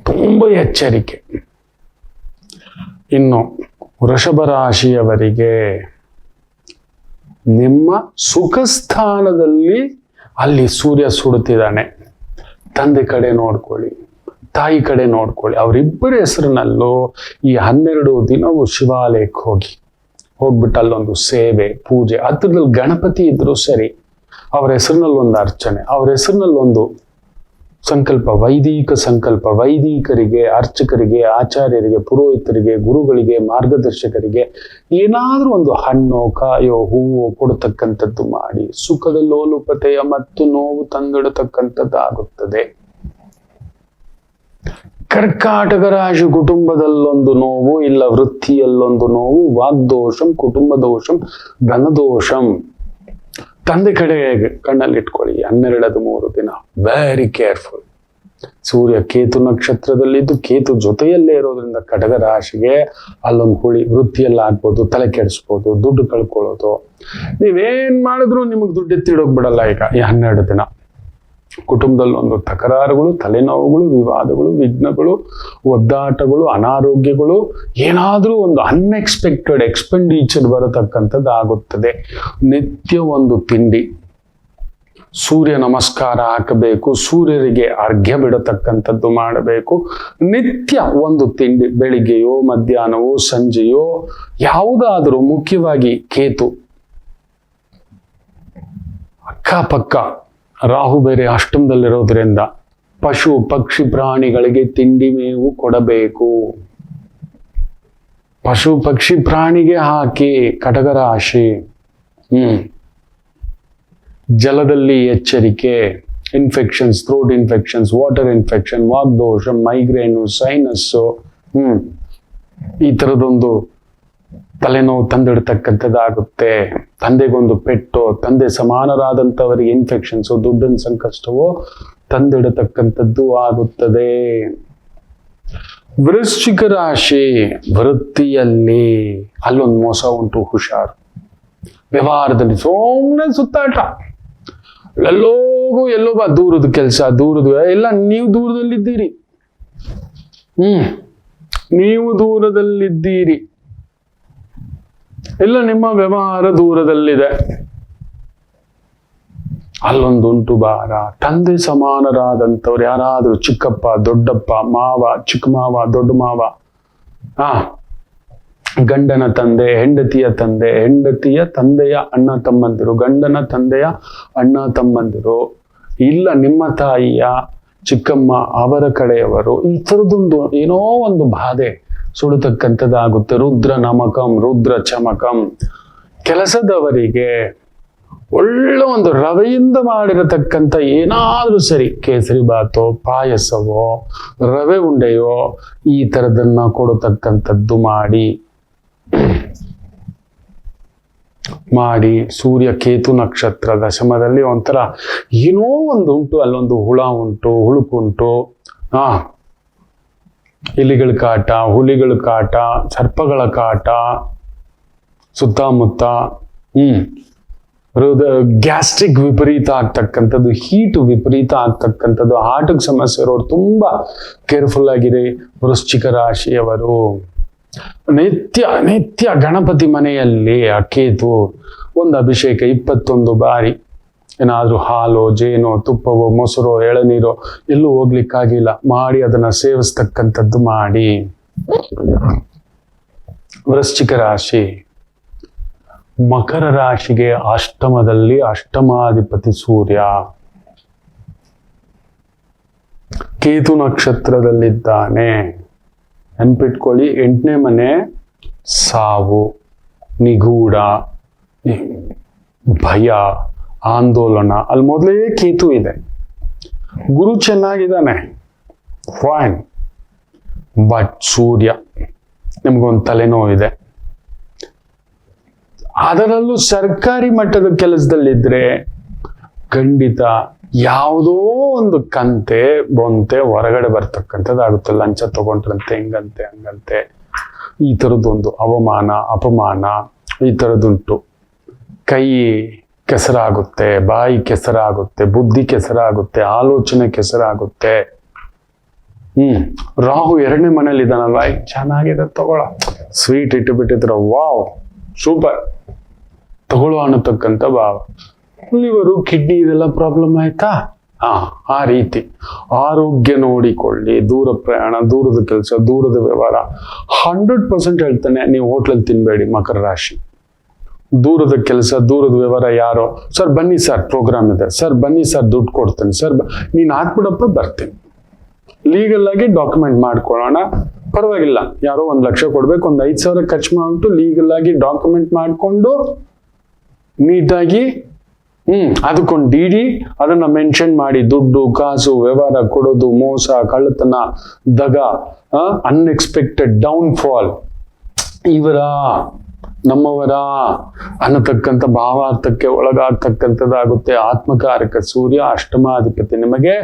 ತುಂಬ ಎಚ್ಚರಿಕೆ. ಇನ್ನು ವೃಷಭ ರಾಶಿಯವರಿಗೆ ನಿಮ್ಮ ಸುಖ ಸ್ಥಾನದಲ್ಲಿ ಅಲ್ಲಿ ಸೂರ್ಯ ಸುಡುತ್ತಿದ್ದಾನೆ. ತಂದೆ ಕಡೆ ನೋಡ್ಕೊಳ್ಳಿ, ತಾಯಿ ಕಡೆ ನೋಡ್ಕೊಳ್ಳಿ. ಅವರಿಬ್ಬರ ಹೆಸರಿನಲ್ಲೂ ಈ 12 ದಿನವೂ ಶಿವಾಲಯಕ್ಕೆ ಹೋಗ್ಬಿಟ್ಟು ಅಲ್ಲೊಂದು ಸೇವೆ, ಪೂಜೆ, ಹತ್ರದಲ್ಲಿ ಗಣಪತಿ ಇದ್ರು ಸರಿ, ಅವರ ಹೆಸರಿನಲ್ಲಿ ಒಂದು ಅರ್ಚನೆ, ಅವರ ಹೆಸರಿನಲ್ಲಿ ಒಂದು ಸಂಕಲ್ಪ, ವೈದಿಕ ಸಂಕಲ್ಪ, ವೈದಿಕರಿಗೆ, ಅರ್ಚಕರಿಗೆ, ಆಚಾರ್ಯರಿಗೆ, ಪುರೋಹಿತರಿಗೆ, ಗುರುಗಳಿಗೆ, ಮಾರ್ಗದರ್ಶಕರಿಗೆ ಏನಾದ್ರೂ ಒಂದು ಹಣ್ಣು, ಕಾಯೋ, ಹೂವು ಕೊಡತಕ್ಕಂಥದ್ದು ಮಾಡಿ ಸುಖದ ಲೋಲುಪತೆಯ ಮತ್ತು ನೋವು ತಂದಿಡತಕ್ಕಂಥದ್ದಾಗುತ್ತದೆ. ಕರ್ಕಾಟಕ ರಾಶಿ ಕುಟುಂಬದಲ್ಲೊಂದು ನೋವು, ಇಲ್ಲ ವೃತ್ತಿಯಲ್ಲೊಂದು ನೋವು, ವಾಗ್ದೋಷಂ, ಕುಟುಂಬ ದೋಷಂ, ಧನದೋಷಂ. ತಂದೆ ಕಡೆ ಕಣ್ಣಲ್ಲಿಟ್ಕೊಳ್ಳಿ 12-3 ದಿನ. Very careful. ಸೂರ್ಯ ಕೇತು ನಕ್ಷತ್ರದಲ್ಲಿದ್ದು ಕೇತು ಜೊತೆಯಲ್ಲೇ ಇರೋದ್ರಿಂದ ಕಟಕ ರಾಶಿಗೆ ಅಲ್ಲೊಂದು ಹುಳಿ, ವೃತ್ತಿಯಲ್ಲಿ ಆಗ್ಬೋದು, ತಲೆ ಕೆಡಿಸ್ಬೋದು, ದುಡ್ಡು ಕಳ್ಕೊಳ್ಳೋದು. ನೀವೇನ್ ಮಾಡಿದ್ರು ನಿಮಗೆ ದುಡ್ಡು ಎತ್ತಿಡೋಗ್ಬಿಡಲ್ಲ ಈಗ ಈ 12 ದಿನ. ಕುಟುಂಬದಲ್ಲಿ ಒಂದು ತಕರಾರುಗಳು, ತಲೆನೋವುಗಳು, ವಿವಾದಗಳು, ವಿಘ್ನಗಳು, ಒದ್ದಾಟಗಳು, ಅನಾರೋಗ್ಯಗಳು, ಏನಾದ್ರೂ ಒಂದು ಅನ್ಎಕ್ಸ್ಪೆಕ್ಟೆಡ್ ಎಕ್ಸ್ಪೆಂಡಿಚರ್ ಬರತಕ್ಕಂಥದ್ದು ಆಗುತ್ತದೆ. ನಿತ್ಯ ಒಂದು ತಿಂಡಿ, ಸೂರ್ಯ ನಮಸ್ಕಾರ ಹಾಕಬೇಕು, ಸೂರ್ಯರಿಗೆ ಅರ್ಘ್ಯ ಬಿಡತಕ್ಕಂಥದ್ದು ಮಾಡಬೇಕು. ನಿತ್ಯ ಒಂದು ತಿಂಡಿ, ಬೆಳಿಗ್ಗೆಯೋ ಮಧ್ಯಾಹ್ನವೋ ಸಂಜೆಯೋ ಯಾವುದಾದರೂ, ಮುಖ್ಯವಾಗಿ ಕೇತು ಅಕ್ಕಪಕ್ಕ ರಾಹು ಬೇರೆ ಅಷ್ಟಮದಲ್ಲಿರೋದ್ರಿಂದ ಪಶು ಪಕ್ಷಿ ಪ್ರಾಣಿಗಳಿಗೆ ತಿಂಡಿ ಮೇವು ಕೊಡಬೇಕು. ಪಶು ಪಕ್ಷಿ ಪ್ರಾಣಿಗೆ ಹಾಕಿ. ಕಟಕ ರಾಶಿ ಜಲದಲ್ಲಿ ಎಚ್ಚರಿಕೆ, infections, throat infections, water infection, ವಾಗ್ದೋಷ, ಮೈಗ್ರೇನು, ಸೈನಸ್ಸು, ಈ ಥರದೊಂದು ತಲೆನೋವು ತಂದಿಡ್ತಕ್ಕಂಥದ್ದಾಗುತ್ತೆ. ತಂದೆಗೊಂದು ಪೆಟ್ಟು, ತಂದೆ ಸಮಾನರಾದಂಥವರಿಗೆ ಇನ್ಫೆಕ್ಷನ್ಸು, ದುಡ್ಡಿನ ಸಂಕಷ್ಟವೋ ತಂದಿಡತಕ್ಕಂಥದ್ದು ಆಗುತ್ತದೆ. ವೃಶ್ಚಿಕ ರಾಶಿ ವೃತ್ತಿಯಲ್ಲಿ ಅಲ್ಲೊಂದು ಮೋಸ ಉಂಟು, ಹುಷಾರು. ವ್ಯವಹಾರದಲ್ಲಿ ಸುಮ್ಮನೆ ಸುತ್ತಾಟ, ಎಲ್ಲೋ ಬಾ, ದೂರದ ಕೆಲಸ, ದೂರದ ಎಲ್ಲ. ನೀವು ದೂರದಲ್ಲಿದ್ದೀರಿ, ನೀವು ದೂರದಲ್ಲಿದ್ದೀರಿ, ಇಲ್ಲ ನಿಮ್ಮ ವ್ಯವಹಾರ ದೂರದಲ್ಲಿದೆ. ಅಲ್ಲೊಂದುಂಟು ಭಾರ. ತಂದೆ ಸಮಾನರಾದಂಥವ್ರು ಯಾರಾದ್ರೂ, ಚಿಕ್ಕಪ್ಪ, ದೊಡ್ಡಪ್ಪ, ಮಾವ, ಚಿಕ್ಕ ಮಾವ, ದೊಡ್ಡ ಮಾವ, ಗಂಡನ ತಂದೆ, ಹೆಂಡತಿಯ ತಂದೆ, ಹೆಂಡತಿಯ ತಂದೆಯ ಅಣ್ಣ ತಮ್ಮಂದಿರು, ಗಂಡನ ತಂದೆಯ ಅಣ್ಣ ತಮ್ಮಂದಿರು, ಇಲ್ಲ ನಿಮ್ಮ ತಾಯಿಯ ಚಿಕ್ಕಮ್ಮ ಅವರ ಕಡೆಯವರು, ಈ ಥರದೊಂದು ಏನೋ ಒಂದು ಬಾಧೆ ಸುಡತಕ್ಕಂಥದ್ದಾಗುತ್ತೆ. ರುದ್ರ ನಮಕಂ, ರುದ್ರ ಚಮಕಂ. ಕೆಲಸದವರಿಗೆ ಒಳ್ಳೆ ಒಂದು ರವೆಯಿಂದ ಮಾಡಿರತಕ್ಕಂಥ ಏನಾದ್ರೂ ಸರಿ, ಕೇಸರಿ ಬಾತೋ, ಪಾಯಸವೋ, ರವೆ ಉಂಡೆಯೋ, ಈ ಥರದನ್ನ ಕೊಡತಕ್ಕಂಥದ್ದು ಮಾಡಿ ಸೂರ್ಯ ಕೇತು ನಕ್ಷತ್ರ ದಶಮದಲ್ಲಿ ಒಂಥರ ಏನೋ ಒಂದು ಉಂಟು, ಅಲ್ಲೊಂದು ಹುಳ ಉಂಟು, ಹುಳುಕುಂಟು, ಇಲಿಗಳ ಕಾಟ, ಹುಲಿಗಳ ಕಾಟ, ಸರ್ಪಗಳ ಕಾಟ ಸುತ್ತಮುತ್ತ. ಗ್ಯಾಸ್ಟ್ರಿಕ್ ವಿಪರೀತ ಆಗ್ತಕ್ಕಂಥದ್ದು, ಹೀಟ್ ವಿಪರೀತ ಆಗ್ತಕ್ಕಂಥದ್ದು, ಹಾರ್ಟ್ಗೆ ಸಮಸ್ಯೆ ಇರೋರು ತುಂಬಾ ಕೇರ್ಫುಲ್ ಆಗಿರಿ. ವೃಶ್ಚಿಕ ರಾಶಿಯವರು ನಿತ್ಯ ಗಣಪತಿ ಮನೆಯಲ್ಲಿ ಕೇತು ಒಂದು ಅಭಿಷೇಕ 21 ಬಾರಿ. ಏನಾದ್ರೂ ಹಾಲು, ಜೇನು, ತುಪ್ಪವೋ, ಮೊಸರೋ, ಎಳನೀರೋ ಎಲ್ಲೂ ಹೋಗ್ಲಿಕ್ಕಾಗಿಲ್ಲ, ಮಾಡಿ ಅದನ್ನ ಸೇವಿಸ್ತಕ್ಕಂಥದ್ದು ಮಾಡಿ. ವೃಶ್ಚಿಕ ರಾಶಿ. ಮಕರ ರಾಶಿಗೆ ಅಷ್ಟಮದಲ್ಲಿ ಅಷ್ಟಮಾಧಿಪತಿ ಸೂರ್ಯ. ಕೇತು ನಕ್ಷತ್ರದಲ್ಲಿದ್ದಾನೆ. ನೆನ್ಪಿಟ್ಕೊಳ್ಳಿ, 8ನೇ ಮನೆ ಸಾವು, ನಿಗೂಢ, ಭಯ, ಆಂದೋಲನ. ಅಲ್ಲಿ ಮೊದಲೇ ಕೇತು ಇದೆ. ಗುರು ಚೆನ್ನಾಗಿದ್ದಾನೆ, ಫೈನ್. ಬಟ್ ಸೂರ್ಯ ನಿಮ್ಗೊಂದು ತಲೆನೋವಿದೆ. ಅದರಲ್ಲೂ ಸರ್ಕಾರಿ ಮಟ್ಟದ ಕೆಲಸದಲ್ಲಿದ್ರೆ ಖಂಡಿತ ಯಾವುದೋ ಒಂದು ಕಂತೆ ಬೊಂತೆ ಹೊರಗಡೆ ಬರ್ತಕ್ಕಂಥದ್ದಾಗುತ್ತೆ. ಲಂಚ ತಗೊಂಡ್ರಂತೆ, ಹಿಂಗಂತೆ ಹಂಗಂತೆ, ಈ ಥರದ್ದೊಂದು ಅವಮಾನ ಅಪಮಾನ ಈ ಥರದ್ದುಂಟು. ಕೈ ಕೆಸರಾಗುತ್ತೆ, ಬಾಯಿ ಕೆಸರಾಗುತ್ತೆ, ಬುದ್ಧಿ ಕೆಸರಾಗುತ್ತೆ, ಆಲೋಚನೆ ಕೆಸರಾಗುತ್ತೆ. ರಾಹು 2ನೇ ಮನೇಲಿ ಇದ್ದಾನಲ್ವಾ, ಚೆನ್ನಾಗಿದೆ ತಗೊಳ, ಸ್ವೀಟ್ ಇಟ್ಟುಬಿಟ್ಟಿದ್ರ, ವಾವ್ ಸೂಪರ್, ತಗೊಳ್ಳೋ ಅನ್ನತಕ್ಕಂಥ ಭಾವ. ಲಿವರು, ಕಿಡ್ನಿ ಇದೆಲ್ಲ ಪ್ರಾಬ್ಲಮ್ ಆಯ್ತಾ? ಆ ರೀತಿ ಆರೋಗ್ಯ ನೋಡಿಕೊಳ್ಳಿ. ದೂರ ಪ್ರಯಾಣ, ದೂರದ ಕೆಲಸ, ದೂರದ ವ್ಯವಹಾರ 100% ಹೇಳ್ತಾನೆ. ನೀವು ಹೋಟ್ಲಲ್ಲಿ ತಿನ್ಬೇಡಿ ಮಕರ ರಾಶಿ. ದೂರದ ಕೆಲಸ, ದೂರದ ವ್ಯವಹಾರ. ಯಾರೋ ಸರ್ ಬನ್ನಿ ಸರ್ ಪ್ರೋಗ್ರಾಮ್ ಇದೆ, ಸರ್ ಬನ್ನಿ ಸರ್ ದುಡ್ಡು ಕೊಡ್ತೇನೆ, ಸರ್ ನೀನು ಹಾಕ್ಬಿಡಪ್ಪ ಬರ್ತೀನಿ, ಲೀಗಲ್ ಆಗಿ ಡಾಕ್ಯುಮೆಂಟ್ ಮಾಡ್ಕೊಳ್ಳೋಣ, ಪರವಾಗಿಲ್ಲ. ಯಾರೋ 1 ಲಕ್ಷ ಕೊಡ್ಬೇಕು, ಒಂದು 5,000 ಖರ್ಚು ಮಾಡ್ಬಿಟ್ಟು ಲೀಗಲ್ ಆಗಿ ಡಾಕ್ಯುಮೆಂಟ್ ಮಾಡಿಕೊಂಡು ನೀಟಾಗಿ ಅದಕ್ಕೊಂದು ಡಿ ಅದನ್ನ ಮೆನ್ಷನ್ ಮಾಡಿ, ದುಡ್ಡು ಕಾಸು ವ್ಯವಹಾರ ಕೊಡೋದು, ಮೋಸ, ಕಳ್ಳತನ, ದಗ, ಅನ್ಎಕ್ಸ್ಪೆಕ್ಟೆಡ್ ಡೌನ್ಫಾಲ್, ಇವರ ನಮ್ಮವರ ಅನ್ನತಕ್ಕಂಥ ಭಾವಾರ್ಥಕ್ಕೆ ಒಳಗಾಗ್ತಕ್ಕಂಥದ್ದಾಗುತ್ತೆ. ಆತ್ಮಕಾರಕ ಸೂರ್ಯ ಅಷ್ಟಮಾಧಿಪತಿ ನಿಮಗೆ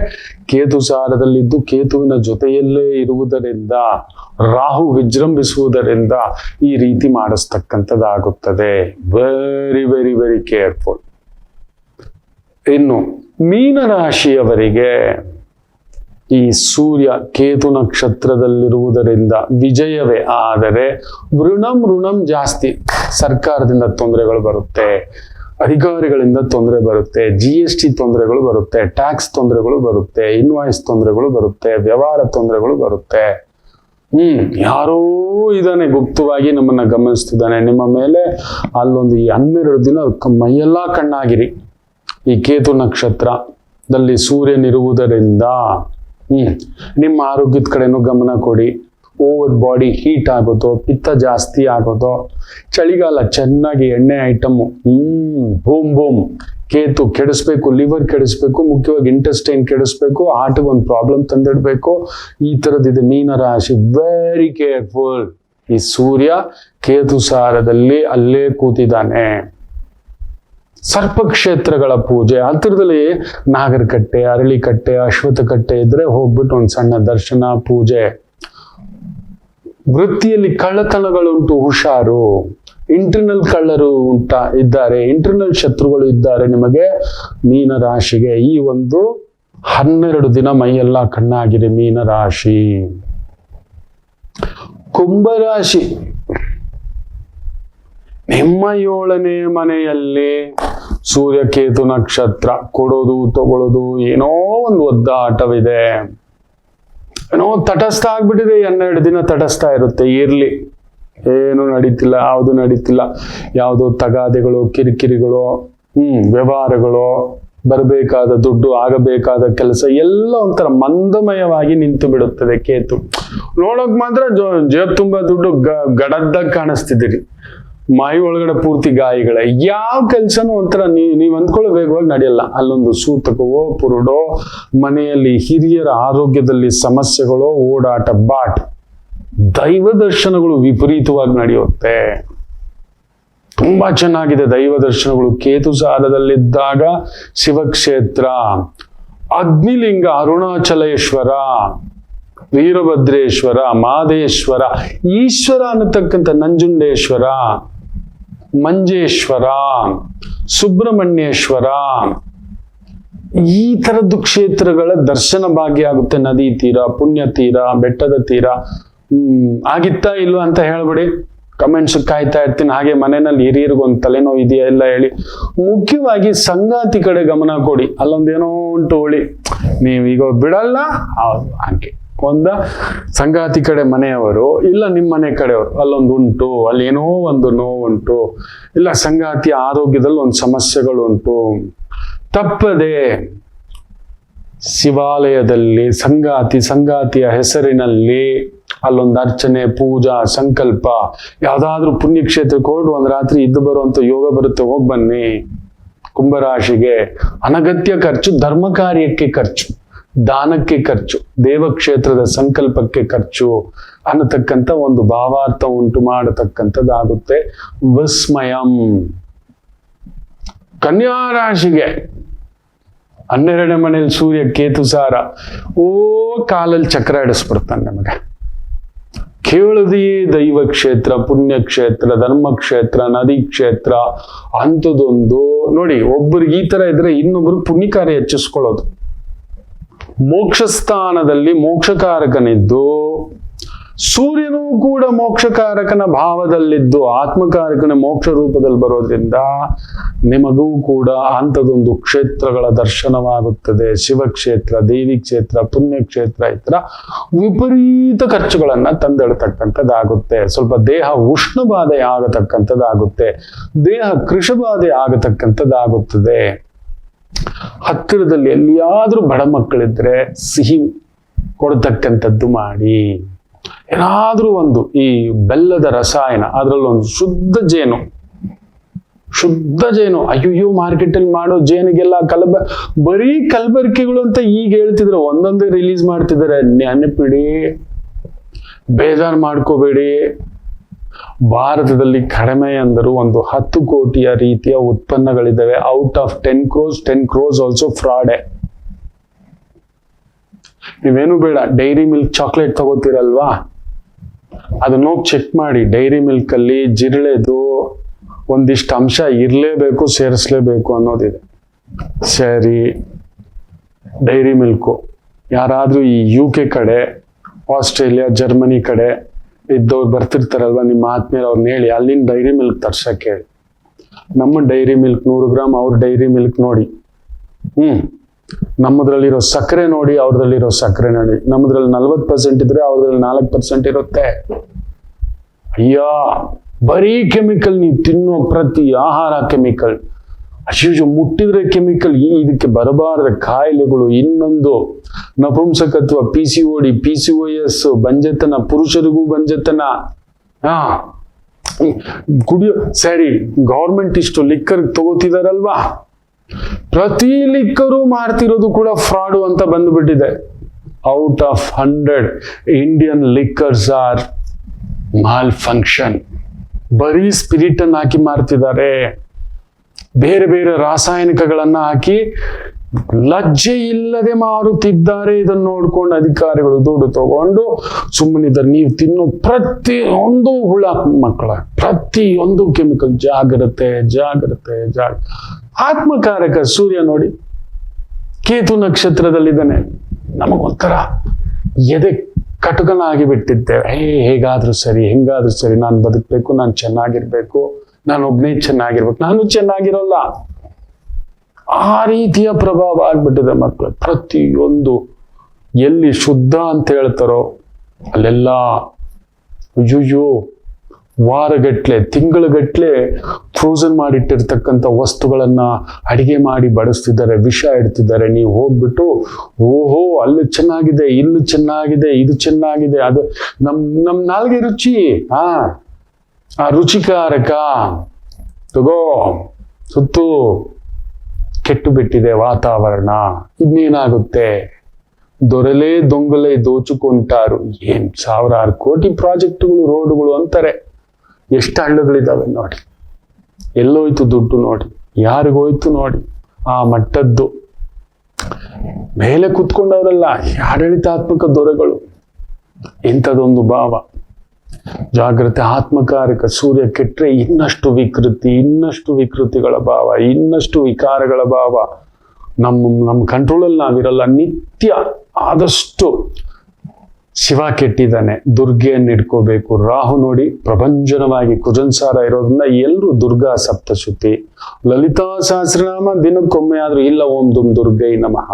ಕೇತು ಸಾರದಲ್ಲಿದ್ದು ಕೇತುವಿನ ಜೊತೆಯಲ್ಲೇ ಇರುವುದರಿಂದ, ರಾಹು ವಿಜೃಂಭಿಸುವುದರಿಂದ ಈ ರೀತಿ ಮಾಡಿಸ್ತಕ್ಕಂಥದ್ದಾಗುತ್ತದೆ. Very very very careful. ಇನ್ನು ಮೀನರಾಶಿಯವರಿಗೆ ಈ ಸೂರ್ಯ ಕೇತು ನಕ್ಷತ್ರದಲ್ಲಿರುವುದರಿಂದ ವಿಜಯವೇ, ಆದರೆ ಋಣಂ ಜಾಸ್ತಿ. ಸರ್ಕಾರದಿಂದ ತೊಂದರೆಗಳು ಬರುತ್ತೆ, ಅಧಿಕಾರಿಗಳಿಂದ ತೊಂದರೆ ಬರುತ್ತೆ, GST ತೊಂದರೆಗಳು ಬರುತ್ತೆ, ಟ್ಯಾಕ್ಸ್ ತೊಂದರೆಗಳು ಬರುತ್ತೆ, ಇನ್ವಾಯ್ಸ್ ತೊಂದರೆಗಳು ಬರುತ್ತೆ, ವ್ಯವಹಾರ ತೊಂದರೆಗಳು ಬರುತ್ತೆ. ಯಾರೋ ಇದಾನೆ ಗುಪ್ತವಾಗಿ ನಮ್ಮನ್ನ ಗಮನಿಸ್ತಿದ್ದಾನೆ. ನಿಮ್ಮ ಮೇಲೆ ಅಲ್ಲೊಂದು 12 ದಿನ ಮೈಯೆಲ್ಲ ಕಣ್ಣಾಗಿರಿ. ಈ ಕೇತು ನಕ್ಷತ್ರದಲ್ಲಿ ಸೂರ್ಯನಿರುವುದರಿಂದ ನಿಮ್ಮ ಆರೋಗ್ಯದ ಕಡೆನೂ ಗಮನ ಕೊಡಿ. ಓವರ್ ಬಾಡಿ ಹೀಟ್ ಆಗೋದು, ಪಿತ್ತ ಜಾಸ್ತಿ ಆಗೋದು, ಚಳಿಗಾಲ ಚೆನ್ನಾಗಿ ಎಣ್ಣೆ ಐಟಮ್ ಬೂಮ್ ಬೂಮ್. ಕೇತು ಕೆಡಿಸ್ಬೇಕು, ಲಿವರ್ ಕೆಡಿಸ್ಬೇಕು, ಮುಖ್ಯವಾಗಿ ಇಂಟೆಸ್ಟೈನ್ ಕೆಡಿಸ್ಬೇಕು, ಹಾರ್ಟ್ಗೆ ಒಂದು ಪ್ರಾಬ್ಲಮ್ ತಂದಿಡ್ಬೇಕು. ಈ ಥರದ್ದಿದೆ ಮೀನರಾಶಿ. Very careful. ಈ ಸೂರ್ಯ ಕೇತು ಸಾರದಲ್ಲಿ ಅಲ್ಲೇ ಕೂತಿದ್ದಾನೆ. ಸರ್ಪಕ್ಷೇತ್ರಗಳ ಪೂಜೆ ಹತ್ತಿರದಲ್ಲಿ ನಾಗರಕಟ್ಟೆ, ಅರಳಿಕಟ್ಟೆ, ಅಶ್ವತ್ಥಕಟ್ಟೆ ಇದ್ರೆ ಹೋಗ್ಬಿಟ್ಟು ಒಂದು ಸಣ್ಣ ದರ್ಶನ, ಪೂಜೆ. ವೃತ್ತಿಯಲ್ಲಿ ಕಳ್ಳತನಗಳುಂಟು, ಹುಷಾರು. ಇಂಟರ್ನಲ್ ಕಳ್ಳರು ಇದ್ದಾರೆ, ಇಂಟರ್ನಲ್ ಶತ್ರುಗಳು ಇದ್ದಾರೆ ನಿಮಗೆ ಮೀನರಾಶಿಗೆ. ಈ ಒಂದು 12 ದಿನ ಮೈಯೆಲ್ಲ ಕಣ್ಣಾಗಿರಿ ಮೀನರಾಶಿ. ಕುಂಭರಾಶಿ, ನಿಮ್ಮ 7ನೇ ಮನೆಯಲ್ಲಿ ಸೂರ್ಯ ಕೇತು ನಕ್ಷತ್ರ. ಕೊಡೋದು ತಗೊಳ್ಳೋದು ಏನೋ ಒಂದು ಒದ್ದಾಟವಿದೆ, ಏನೋ ತಟಸ್ಥ ಆಗ್ಬಿಟ್ಟಿದೆ. 12 ದಿನ ತಟಸ್ಥ ಇರುತ್ತೆ. ಇರ್ಲಿ, ಏನು ನಡೀತಿಲ್ಲ, ಯಾವುದು ನಡೀತಿಲ್ಲ, ಯಾವುದೋ ತಗಾದೆಗಳು, ಕಿರಿಕಿರಿಗಳು, ವ್ಯವಹಾರಗಳು, ಬರಬೇಕಾದ ದುಡ್ಡು, ಆಗಬೇಕಾದ ಕೆಲಸ ಎಲ್ಲ ಒಂಥರ ಮಂದಮಯವಾಗಿ ನಿಂತು ಬಿಡುತ್ತದೆ. ಕೇತು ನೋಡೋಕ್ ಮಾತ್ರ ಜೇಬ್ ತುಂಬಾ ದುಡ್ಡು ಗಡದ್ದಾಗ ಕಾಣಿಸ್ತಿದ್ದೀರಿ, ಮೈ ಒಳಗಡೆ ಪೂರ್ತಿ ಗಾಯಗಳೇ. ಯಾವ ಕೆಲ್ಸನೂ ಒಂಥರ ನೀವ್ ಅಂದ್ಕೊಳ್ಳೋ ವೇಗವಾಗಿ ನಡೆಯಲ್ಲ. ಅಲ್ಲೊಂದು ಸೂತಕವೋ ಪುರುಡೋ, ಮನೆಯಲ್ಲಿ ಹಿರಿಯರ ಆರೋಗ್ಯದಲ್ಲಿ ಸಮಸ್ಯೆಗಳು, ಓಡಾಟ, ಬಾಟ್. ದೈವ ದರ್ಶನಗಳು ವಿಪರೀತವಾಗಿ ನಡೆಯುತ್ತೆ. ತುಂಬಾ ಚೆನ್ನಾಗಿದೆ ದೈವ ದರ್ಶನಗಳು. ಕೇತು ಸಾರದಲ್ಲಿದ್ದಾಗ ಶಿವಕ್ಷೇತ್ರ, ಅಗ್ನಿಲಿಂಗ, ಅರುಣಾಚಲೇಶ್ವರ, ವೀರಭದ್ರೇಶ್ವರ, ಮಾದೇಶ್ವರ, ಈಶ್ವರ ಅನ್ನತಕ್ಕಂಥ ನಂಜುಂಡೇಶ್ವರ, ಮಂಜೇಶ್ವರ, ಸುಬ್ರಹ್ಮಣ್ಯೇಶ್ವರ, ಈ ತರದ್ದು ಕ್ಷೇತ್ರಗಳ ದರ್ಶನ ಭಾಗ್ಯ ಆಗುತ್ತೆ. ನದಿ ತೀರ, ಪುಣ್ಯ ತೀರ, ಬೆಟ್ಟದ ತೀರ. ಆಗಿತ್ತಾ ಇಲ್ವಾ ಅಂತ ಹೇಳ್ಬಿಡಿ, ಕಮೆಂಟ್ಸ್ ಕಾಯ್ತಾ ಇರ್ತೀನಿ. ಹಾಗೆ ಮನೆಯಲ್ಲಿ ಹಿರಿಯರಿಗೊಂದು ತಲೆನೋವು ಇದೆಯಾ ಎಲ್ಲ ಹೇಳಿ. ಮುಖ್ಯವಾಗಿ ಸಂಗಾತಿ ಕಡೆ ಗಮನ ಕೊಡಿ. ಅಲ್ಲೊಂದೇನೋ ಉಂಟು, ಹೋಳಿ ನೀವೀಗ ಬಿಡಲ್ಲ, ಹೌದು ಹಾಗೆ ಒಂದ ಸಂಗಾತಿ ಕಡೆ ಮನೆಯವರು, ಇಲ್ಲ ನಿಮ್ಮ ಮನೆ ಕಡೆಯವರು, ಅಲ್ಲೊಂದು ಉಂಟು, ಅಲ್ಲಿ ಏನೋ ಒಂದು ನೋವುಂಟು, ಇಲ್ಲ ಸಂಗಾತಿಯ ಆರೋಗ್ಯದಲ್ಲಿ ಒಂದು ಸಮಸ್ಯೆಗಳುಂಟು. ತಪ್ಪದೆ ಶಿವಾಲಯದಲ್ಲಿ ಸಂಗಾತಿಯ ಹೆಸರಿನಲ್ಲಿ ಅಲ್ಲೊಂದು ಅರ್ಚನೆ, ಪೂಜಾ, ಸಂಕಲ್ಪ, ಯಾವ್ದಾದ್ರೂ ಪುಣ್ಯಕ್ಷೇತ್ರಕ್ಕೆ ಹೊರಡು ಒಂದು ರಾತ್ರಿ ಇದ್ದು ಬರುವಂತ ಯೋಗ ಬರುತ್ತೆ, ಹೋಗಿ ಬನ್ನಿ. ಕುಂಭರಾಶಿಗೆ ಅನಗತ್ಯ ಖರ್ಚು, ಧರ್ಮ ಕಾರ್ಯಕ್ಕೆ ಖರ್ಚು, ದಾನಕ್ಕೆ ಖರ್ಚು, ದೇವಕ್ಷೇತ್ರದ ಸಂಕಲ್ಪಕ್ಕೆ ಖರ್ಚು ಅನ್ನತಕ್ಕಂಥ ಒಂದು ಭಾವಾರ್ಥ ಉಂಟು ಮಾಡತಕ್ಕಂಥದ್ದಾಗುತ್ತೆ. ವಿಸ್ಮಯಂ. ಕನ್ಯಾ ರಾಶಿಗೆ 12ನೇ ಮನೇಲಿ ಸೂರ್ಯ ಕೇತು ಸಾರ, ಕಾಲಲ್ಲಿ ಚಕ್ರ ಹಿಡಿಸ್ಬಿಡ್ತಾನೆ ನಮಗೆ. ಕೇಳದಿ ದೈವ ಕ್ಷೇತ್ರ, ಪುಣ್ಯಕ್ಷೇತ್ರ, ಧರ್ಮಕ್ಷೇತ್ರ, ನದಿ ಕ್ಷೇತ್ರ ಅಂಥದ್ದೊಂದು ನೋಡಿ. ಒಬ್ಬರಿಗೆ ಈ ತರ ಇದ್ರೆ ಇನ್ನೊಬ್ರಿಗೆ ಪುಣ್ಯ ಕಾರ್ಯ ಹೆಚ್ಚಿಸ್ಕೊಳ್ಳೋದು. ಮೋಕ್ಷ ಸ್ಥಾನದಲ್ಲಿ ಮೋಕ್ಷಕಾರಕನಿದ್ದು, ಸೂರ್ಯನೂ ಕೂಡ ಮೋಕ್ಷಕಾರಕನ ಭಾವದಲ್ಲಿದ್ದು ಆತ್ಮಕಾರಕನ ಮೋಕ್ಷ ರೂಪದಲ್ಲಿ ಬರೋದ್ರಿಂದ ನಿಮಗೂ ಕೂಡ ಅಂಥದೊಂದು ಕ್ಷೇತ್ರಗಳ ದರ್ಶನವಾಗುತ್ತದೆ. ಶಿವಕ್ಷೇತ್ರ, ದೇವಿ ಕ್ಷೇತ್ರ, ಪುಣ್ಯಕ್ಷೇತ್ರ ಈ ತರ ವಿಪರೀತ ಖರ್ಚುಗಳನ್ನ ತಂದಿಡತಕ್ಕಂಥದ್ದಾಗುತ್ತೆ. ಸ್ವಲ್ಪ ದೇಹ ಉಷ್ಣ ಬಾಧೆ ಆಗತಕ್ಕಂಥದ್ದಾಗುತ್ತೆ, ದೇಹ ಕೃಶಬಾಧೆ ಆಗತಕ್ಕಂಥದ್ದಾಗುತ್ತದೆ. ಹತ್ತಿರದಲ್ಲಿ ಎಲ್ಲಿಯಾದ್ರೂ ಬಡ ಮಕ್ಕಳಿದ್ರೆ ಸಿಹಿ ಕೊಡತಕ್ಕಂಥದ್ದು ಮಾಡಿ. ಏನಾದ್ರೂ ಒಂದು ಈ ಬೆಲ್ಲದ ರಸಾಯನ, ಅದರಲ್ಲೊಂದು ಶುದ್ಧ ಜೇನು, ಅಯ್ಯೋ ಮಾರ್ಕೆಟಲ್ಲಿ ಮಾಡೋ ಜೇನಿಗೆಲ್ಲ ಬರೀ ಕಲಬೆರಕೆಗಳು ಅಂತ ಈಗ ಹೇಳ್ತಿದ್ರೆ, ಒಂದೊಂದೇ ರಿಲೀಸ್ ಮಾಡ್ತಿದ್ದಾರೆ. ನೆನಪಿಡಿ, ಬೇಜಾರು ಮಾಡ್ಕೋಬೇಡಿ. ಭಾರತದಲ್ಲಿ ಕಡಿಮೆ ಅಂದರೂ ಒಂದು 10 ಕೋಟಿಯ ರೀತಿಯ ಉತ್ಪನ್ನಗಳಿದ್ದಾವೆ. ಔಟ್ ಆಫ್ 10 crores ಆಲ್ಸೋ ಫ್ರಾಡೆ. ನೀವೇನು ಬೇಡ, ಡೈರಿ ಮಿಲ್ಕ್ ಚಾಕ್ಲೇಟ್ ತಗೋತೀರಲ್ವಾ, ಅದನ್ನ ಹೋಗಿ ಚೆಕ್ ಮಾಡಿ. ಡೈರಿ ಮಿಲ್ಕ್ ಅಲ್ಲಿ ಜಿರಳೆದು ಒಂದಿಷ್ಟು ಅಂಶ ಇರಲೇಬೇಕು, ಸೇರಿಸ್ಲೇಬೇಕು ಅನ್ನೋದಿದೆ. ಸರಿ, ಡೈರಿ ಮಿಲ್ಕು ಯಾರಾದ್ರೂ ಈ UK ಕಡೆ, ಆಸ್ಟ್ರೇಲಿಯಾ, ಜರ್ಮನಿ ಕಡೆ ಇದ್ದವ್ರು ಬರ್ತಿರ್ತಾರಲ್ವ, ನಿಮ್ಮ ಆತ್ಮೀಯರು, ಅವ್ರನ್ನ ಹೇಳಿ ಅಲ್ಲಿನ ಡೈರಿ ಮಿಲ್ಕ್ ತರ್ಸಕ್ಕೆ ಹೇಳಿ. ನಮ್ಮ ಡೈರಿ ಮಿಲ್ಕ್ 100 ಗ್ರಾಮ್, ಅವ್ರ ಡೈರಿ ಮಿಲ್ಕ್ ನೋಡಿ, ನಮ್ಮದ್ರಲ್ಲಿರೋ ಸಕ್ಕರೆ ನೋಡಿ, ಅವ್ರದಲ್ಲಿರೋ ಸಕ್ಕರೆ ನೋಡಿ. ನಮ್ಮದ್ರಲ್ಲಿ 40% ಇದ್ರೆ ಅವ್ರದ್ರಲ್ಲಿ 4% ಇರುತ್ತೆ. ಅಯ್ಯ, ಬರೀ ಕೆಮಿಕಲ್. ನೀವು ತಿನ್ನೋ ಪ್ರತಿ ಆಹಾರ ಕೆಮಿಕಲ್. ಅಶಿಶು ಮುಟ್ಟಿದ್ರೆ ಕೆಮಿಕಲ್. ಇದಕ್ಕೆ ಬರಬಾರದ ಕಾಯಿಲೆಗಳು. ಇನ್ನೊಂದು ನಪುಂಸಕತ್ವ, PCOD, PCOS, ಬಂಜತನ, ಪುರುಷರಿಗೂ ಬಂಜತನ. ಕುಡಿಯೋ ಸರಿ, ಗೌರ್ಮೆಂಟ್ ಇಷ್ಟು ಲಿಕ್ಕರ್ ತಗೋತಿದಾರಲ್ವಾ, ಪ್ರತಿ ಲಿಕ್ಕರು ಮಾಡ್ತಿರೋದು ಕೂಡ ಫ್ರಾಡು ಅಂತ ಬಂದ್ಬಿಟ್ಟಿದೆ. Out of 100 Indian liquors are malfunction. ಬರೀ ಸ್ಪಿರಿಟ್ ಅನ್ನು ಹಾಕಿ ಮಾರ್ತಿದ್ದಾರೆ, ಬೇರೆ ಬೇರೆ ರಾಸಾಯನಿಕಗಳನ್ನ ಹಾಕಿ ಲಜ್ಜೆ ಇಲ್ಲದೆ ಮಾರುತ್ತಿದ್ದಾರೆ. ಇದನ್ನು ನೋಡ್ಕೊಂಡು ಅಧಿಕಾರಿಗಳು ದುಡ್ಡು ತಗೊಂಡು ಸುಮ್ಮನಿದ್ದಾರೆ. ನೀವು ತಿನ್ನೋ ಪ್ರತಿಯೊಂದು ಹುಳ ಮಕ್ಕಳ, ಪ್ರತಿಯೊಂದು ಕೆಮಿಕಲ್. ಜಾಗ್ರತೆ. ಆತ್ಮಕಾರಕ ಸೂರ್ಯ ನೋಡಿ, ಕೇತು ನಕ್ಷತ್ರದಲ್ಲಿದ್ದಾನೆ. ನಮಗೊಂಥರ ಎದೆ ಕಟುಕನಾಗಿ ಬಿಟ್ಟಿದ್ದೇವೆ. ಹೇಗಾದ್ರೂ ಸರಿ, ಹೆಂಗಾದ್ರೂ ಸರಿ, ನಾನು ಬದುಕಬೇಕು, ನಾನು ಚೆನ್ನಾಗಿರ್ಬೇಕು, ನಾನು ಒಬ್ಬನೇ ಚೆನ್ನಾಗಿರ್ಬೇಕು. ನಾನು ಚೆನ್ನಾಗಿರೋಲ್ಲ, ಆ ರೀತಿಯ ಪ್ರಭಾವ ಆಗ್ಬಿಟ್ಟಿದೆ ಮಕ್ಕಳು. ಪ್ರತಿಯೊಂದು ಎಲ್ಲಿ ಶುದ್ಧ ಅಂತ ಹೇಳ್ತಾರೋ ಅಲ್ಲೆಲ್ಲ ಅಯ್ಯೋ ವಾರಗಟ್ಲೆ, ತಿಂಗಳಗಟ್ಲೆ ಫ್ರೋಸನ್ ಮಾಡಿಟ್ಟಿರ್ತಕ್ಕಂಥ ವಸ್ತುಗಳನ್ನ ಅಡಿಗೆ ಮಾಡಿ ಬಡಿಸ್ತಿದ್ದಾರೆ, ವಿಷ ಇಡ್ತಿದ್ದಾರೆ. ನೀವು ಹೋಗ್ಬಿಟ್ಟು ಓಹೋ ಅಲ್ಲಿ ಚೆನ್ನಾಗಿದೆ, ಇಲ್ಲಿ ಚೆನ್ನಾಗಿದೆ, ಇದು ಚೆನ್ನಾಗಿದೆ, ಅದು ನಮ್ ನಾಲ್ಗೆ ರುಚಿ, ಆ ರುಚಿಕಾರಕ ತಗೋ, ಸುತ್ತು ಕೆಟ್ಟು ಬಿಟ್ಟಿದೆ ವಾತಾವರಣ. ಇನ್ನೇನಾಗುತ್ತೆ? ದೊರೆಲೇ ದೊಂಗಲೇ ದೋಚುಕೊಂಟಾರು. ಏನ್ 1000 ಕೋಟಿ ಪ್ರಾಜೆಕ್ಟ್ಗಳು, ರೋಡ್ಗಳು ಅಂತಾರೆ. ಎಷ್ಟು ಹಳ್ಳಿಗಳಿದಾವೆ ನೋಡಿ. ಎಲ್ಲೋಯ್ತು ದುಡ್ಡು ನೋಡಿ, ಯಾರಿಗೋಯ್ತು ನೋಡಿ. ಆ ಮಟ್ಟದ್ದು ಮೇಲೆ ಕುತ್ಕೊಂಡವರಲ್ಲ, ಆಡಳಿತಾತ್ಮಕ ದೊರೆಗಳು. ಇಂಥದೊಂದು ಭಾವ. ಜಾಗ್ರತೆ. ಆತ್ಮಕಾರಕ ಸೂರ್ಯ ಕೆಟ್ಟರೆ ಇನ್ನಷ್ಟು ವಿಕೃತಿಗಳ ಭಾವ, ಇನ್ನಷ್ಟು ವಿಕಾರಗಳ ಭಾವ. ನಮ್ಮ ಕಂಟ್ರೋಲಲ್ಲಿ ನಾವಿರಲ್ಲ. ನಿತ್ಯ ಆದಷ್ಟು ಶಿವ ಕೆಟ್ಟಿದ್ದಾನೆ, ದುರ್ಗೆಯನ್ನು ಇಟ್ಕೋಬೇಕು. ರಾಹು ನೋಡಿ ಪ್ರಭಂಜನವಾಗಿ ಕುಜನ್ಸಾರ ಇರೋದ್ರಿಂದ ಎಲ್ಲರೂ ದುರ್ಗಾ ಸಪ್ತಶುತಿ, ಲಲಿತಾ ಸಹಸ್ರನಾಮ ದಿನಕ್ಕೊಮ್ಮೆ ಆದ್ರೂ, ಇಲ್ಲ ಓಂ ದುರ್ಗೈ ನಮಃ,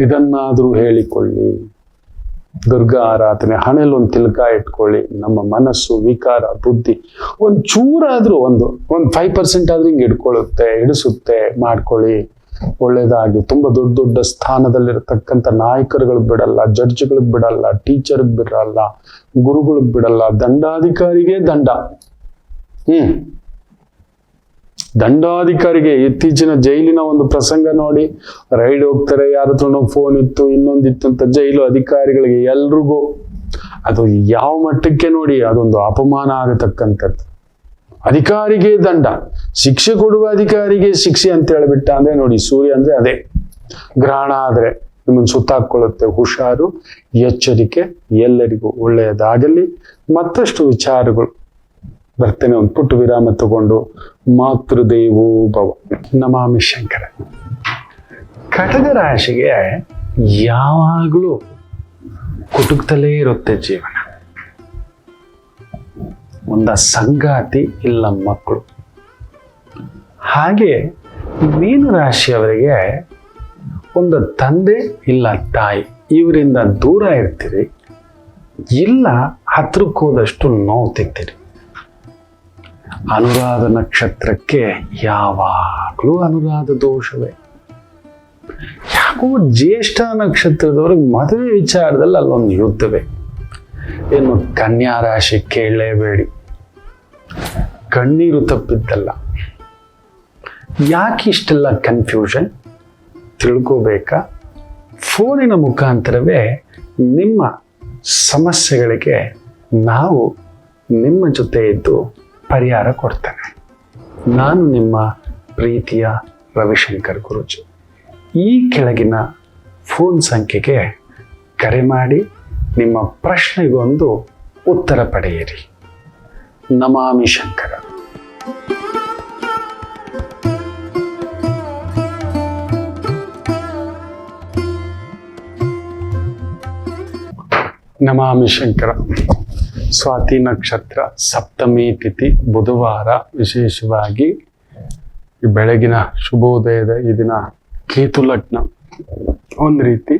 ಇದನ್ನಾದ್ರೂ ಹೇಳಿಕೊಳ್ಳಿ. ದುರ್ಗಾ ಆರಾಧನೆ, ಹಣೆಲ್ ಒಂದು ತಿಲಕ ಇಟ್ಕೊಳ್ಳಿ. ನಮ್ಮ ಮನಸ್ಸು, ವಿಕಾರ, ಬುದ್ಧಿ ಒಂದ್ ಚೂರಾದ್ರೂ ಒಂದು 5% ಆದ್ರೂ ಹಿಂಗೆ ಹಿಡಿಸುತ್ತೆ ಮಾಡ್ಕೊಳ್ಳಿ. ಒಳ್ಳೇದಾಗಿ ತುಂಬಾ ದೊಡ್ಡ ದೊಡ್ಡ ಸ್ಥಾನದಲ್ಲಿರತಕ್ಕಂಥ ನಾಯಕರುಗಳಿಗೆ ಬಿಡಲ್ಲ, ಜಡ್ಜ್ಗಳಿಗೆ ಬಿಡಲ್ಲ, ಟೀಚರ್ಗೆ ಬಿಡಲ್ಲ, ಗುರುಗಳಿಗೆ ಬಿಡಲ್ಲ, ದಂಡಾಧಿಕಾರಿಗೆ ದಂಡ. ದಂಡಾಧಿಕಾರಿಗೆ ಇತ್ತೀಚಿನ ಜೈಲಿನ ಒಂದು ಪ್ರಸಂಗ ನೋಡಿ, ರೈಡ್ ಹೋಗ್ತಾರೆ, ಯಾರ ಹತ್ರನೋ ಫೋನ್ ಇತ್ತು, ಇನ್ನೊಂದಿತ್ತು ಅಂತ ಜೈಲು ಅಧಿಕಾರಿಗಳಿಗೆ ಎಲ್ರಿಗೂ ಅದು ಯಾವ ಮಟ್ಟಕ್ಕೆ ನೋಡಿ, ಅದೊಂದು ಅಪಮಾನ ಆಗತಕ್ಕಂಥದ್ದು. ಅಧಿಕಾರಿಗೆ ದಂಡ, ಶಿಕ್ಷೆ ಕೊಡುವ ಅಧಿಕಾರಿಗೆ ಶಿಕ್ಷೆ ಅಂತ ಹೇಳ್ಬಿಟ್ಟ ಅಂದ್ರೆ ನೋಡಿ, ಸೂರ್ಯ ಅಂದ್ರೆ ಅದೇ. ಗ್ರಹಣ ಆದ್ರೆ ನಿಮ್ಮನ್ನು ಸುತ್ತಾಕೊಳ್ಳುತ್ತೆ. ಹುಷಾರು, ಎಚ್ಚರಿಕೆ. ಎಲ್ಲರಿಗೂ ಒಳ್ಳೆಯದಾಗಲಿ. ಮತ್ತಷ್ಟು ವಿಚಾರಗಳು ಬರ್ತೇನೆ. ಒಂದು ಪುಟ್ಟು ವಿರಾಮ ತಗೊಂಡು ಮಾತೃದೇವೋ ಭವ. ನಮಾಮಿ ಶಂಕರ. ಕಟಕ ರಾಶಿಗೆ ಯಾವಾಗಲೂ ಕುಟುಕ್ತಲೇ ಇರುತ್ತೆ ಜೀವನ. ಒಂದ ಸಂಗಾತಿ ಇಲ್ಲ ಮಕ್ಕಳು. ಹಾಗೆ ಮೀನ ರಾಶಿಯವರಿಗೆ ಒಂದು ತಂದೆ ಇಲ್ಲ ತಾಯಿ, ಇವರಿಂದ ದೂರ ಇರ್ತೀರಿ, ಇಲ್ಲ ಹತ್ರಕ್ಕೆ ಹೋದಷ್ಟು ನೋವು ತಿಂತೀರಿ. ಅನುರಾಧ ನಕ್ಷತ್ರಕ್ಕೆ ಯಾವಾಗಲೂ ಅನುರಾಧ ದೋಷವೇ. ಯಾಕೋ ಜ್ಯೇಷ್ಠ ನಕ್ಷತ್ರದವ್ರಿಗೆ ಮದುವೆ ವಿಚಾರದಲ್ಲಿ ಅಲ್ಲೊಂದು ಯುದ್ಧವೇ. ಏನು ಕನ್ಯಾ ರಾಶಿ ಕೇಳಲೇಬೇಡಿ, ಕಣ್ಣೀರು ತಪ್ಪಿದ್ದಲ್ಲ. ಯಾಕೆ ಇಷ್ಟೆಲ್ಲ ಕನ್ಫ್ಯೂಷನ್ ತಿಳ್ಕೋಬೇಕಾ? ಫೋನಿನ ಮುಖಾಂತರವೇ ನಿಮ್ಮ ಸಮಸ್ಯೆಗಳಿಗೆ ನಾವು ನಿಮ್ಮ ಜೊತೆ ಇದ್ದು ಪರಿಹಾರ ಕೊಡ್ತೇನೆ. ನಾನು ನಿಮ್ಮ ಪ್ರೀತಿಯ ರವಿಶಂಕರ್ ಗುರೂಜಿ. ಈ ಕೆಳಗಿನ ಫೋನ್ ಸಂಖ್ಯೆಗೆ ಕರೆ ಮಾಡಿ ನಿಮ್ಮ ಪ್ರಶ್ನೆಗೊಂದು ಉತ್ತರ ಪಡೆಯಿರಿ. ನಮಾಮಿ ಶಂಕರ. ನಮಾಮಿ ಶಂಕರ. ಸ್ವಾತಿ ನಕ್ಷತ್ರ, ಸಪ್ತಮಿ ತಿಥಿ, ಬುಧವಾರ. ವಿಶೇಷವಾಗಿ ಈ ಬೆಳಗಿನ ಶುಭೋದಯದ ಈ ದಿನ ಕೇತು ಲಗ್ನ. ಒಂದು ರೀತಿ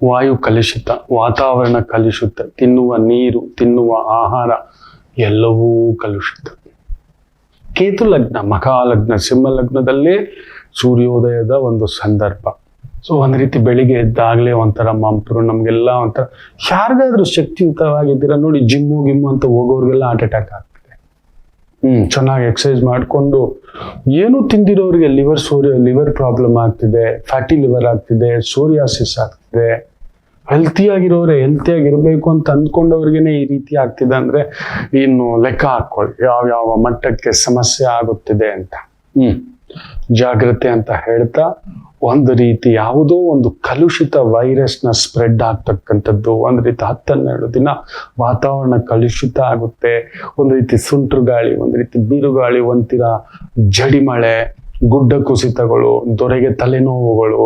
ವಾಯು ಕಲುಷಿತ, ವಾತಾವರಣ ಕಲುಷಿತ, ತಿನ್ನುವ ನೀರು, ತಿನ್ನುವ ಆಹಾರ ಎಲ್ಲವೂ ಕಲುಷಿತ. ಕೇತು ಲಗ್ನ, ಮಖಾಲಗ್ನ, ಸಿಂಹ ಲಗ್ನದಲ್ಲೇ ಸೂರ್ಯೋದಯದ ಒಂದು ಸಂದರ್ಭ. ಸೊ ಒಂದು ರೀತಿ ಬೆಳಿಗ್ಗೆ ಎದ್ದಾಗಲೇ ಒಂಥರ ಮಂಪರು, ನಮಗೆಲ್ಲ ಒಂಥರ. ಯಾರಿಗಾದ್ರೂ ಶಕ್ತಿಯುತವಾಗಿದ್ದೀರಾ ನೋಡಿ, ಜಿಮ್ಮು ಅಂತ ಹೋಗೋರಿಗೆಲ್ಲ ಹಾರ್ಟ್ ಅಟ್ಯಾಕ್ ಆಗ್ತದೆ. ಚೆನ್ನಾಗಿ ಎಕ್ಸಸೈಸ್ ಮಾಡಿಕೊಂಡು ಏನು ತಿಂದಿರೋರಿಗೆ ಲಿವರ್ ಪ್ರಾಬ್ಲಮ್ ಆಗ್ತಿದೆ, ಫ್ಯಾಟಿ ಲಿವರ್ ಆಗ್ತಿದೆ, ಸೋರಿಯಾಸಿಸ್ ಆಗ್ತಿದೆ. ಹೆಲ್ತಿಯಾಗಿರ್ಬೇಕು ಅಂತ ಅಂದ್ಕೊಂಡವ್ರಿಗೇನೆ ಈ ರೀತಿ ಆಗ್ತಿದೆ ಅಂದ್ರೆ ಇನ್ನು ಲೆಕ್ಕ ಹಾಕೊಳ್ಳಿ ಯಾವ ಮಟ್ಟಕ್ಕೆ ಸಮಸ್ಯೆ ಆಗುತ್ತಿದೆ ಅಂತ. ಜಾಗ್ರತೆ ಅಂತ ಹೇಳ್ತಾ, ಒಂದು ರೀತಿ ಯಾವುದೋ ಒಂದು ಕಲುಷಿತ ವೈರಸ್ನ ಸ್ಪ್ರೆಡ್ ಆಗ್ತಕ್ಕಂಥದ್ದು. ಒಂದು ರೀತಿ 10-12 ದಿನ ವಾತಾವರಣ ಕಲುಷಿತ ಆಗುತ್ತೆ. ಒಂದು ರೀತಿ ಸುಂಟ್ರು ಗಾಳಿ, ಒಂದು ರೀತಿ ಬಿರುಗಾಳಿ, ಒಂಥರ ಜಡಿಮಳೆ, ಗುಡ್ಡ ಕುಸಿತಗಳು, ದೊರೆಗೆ ತಲೆನೋವುಗಳು.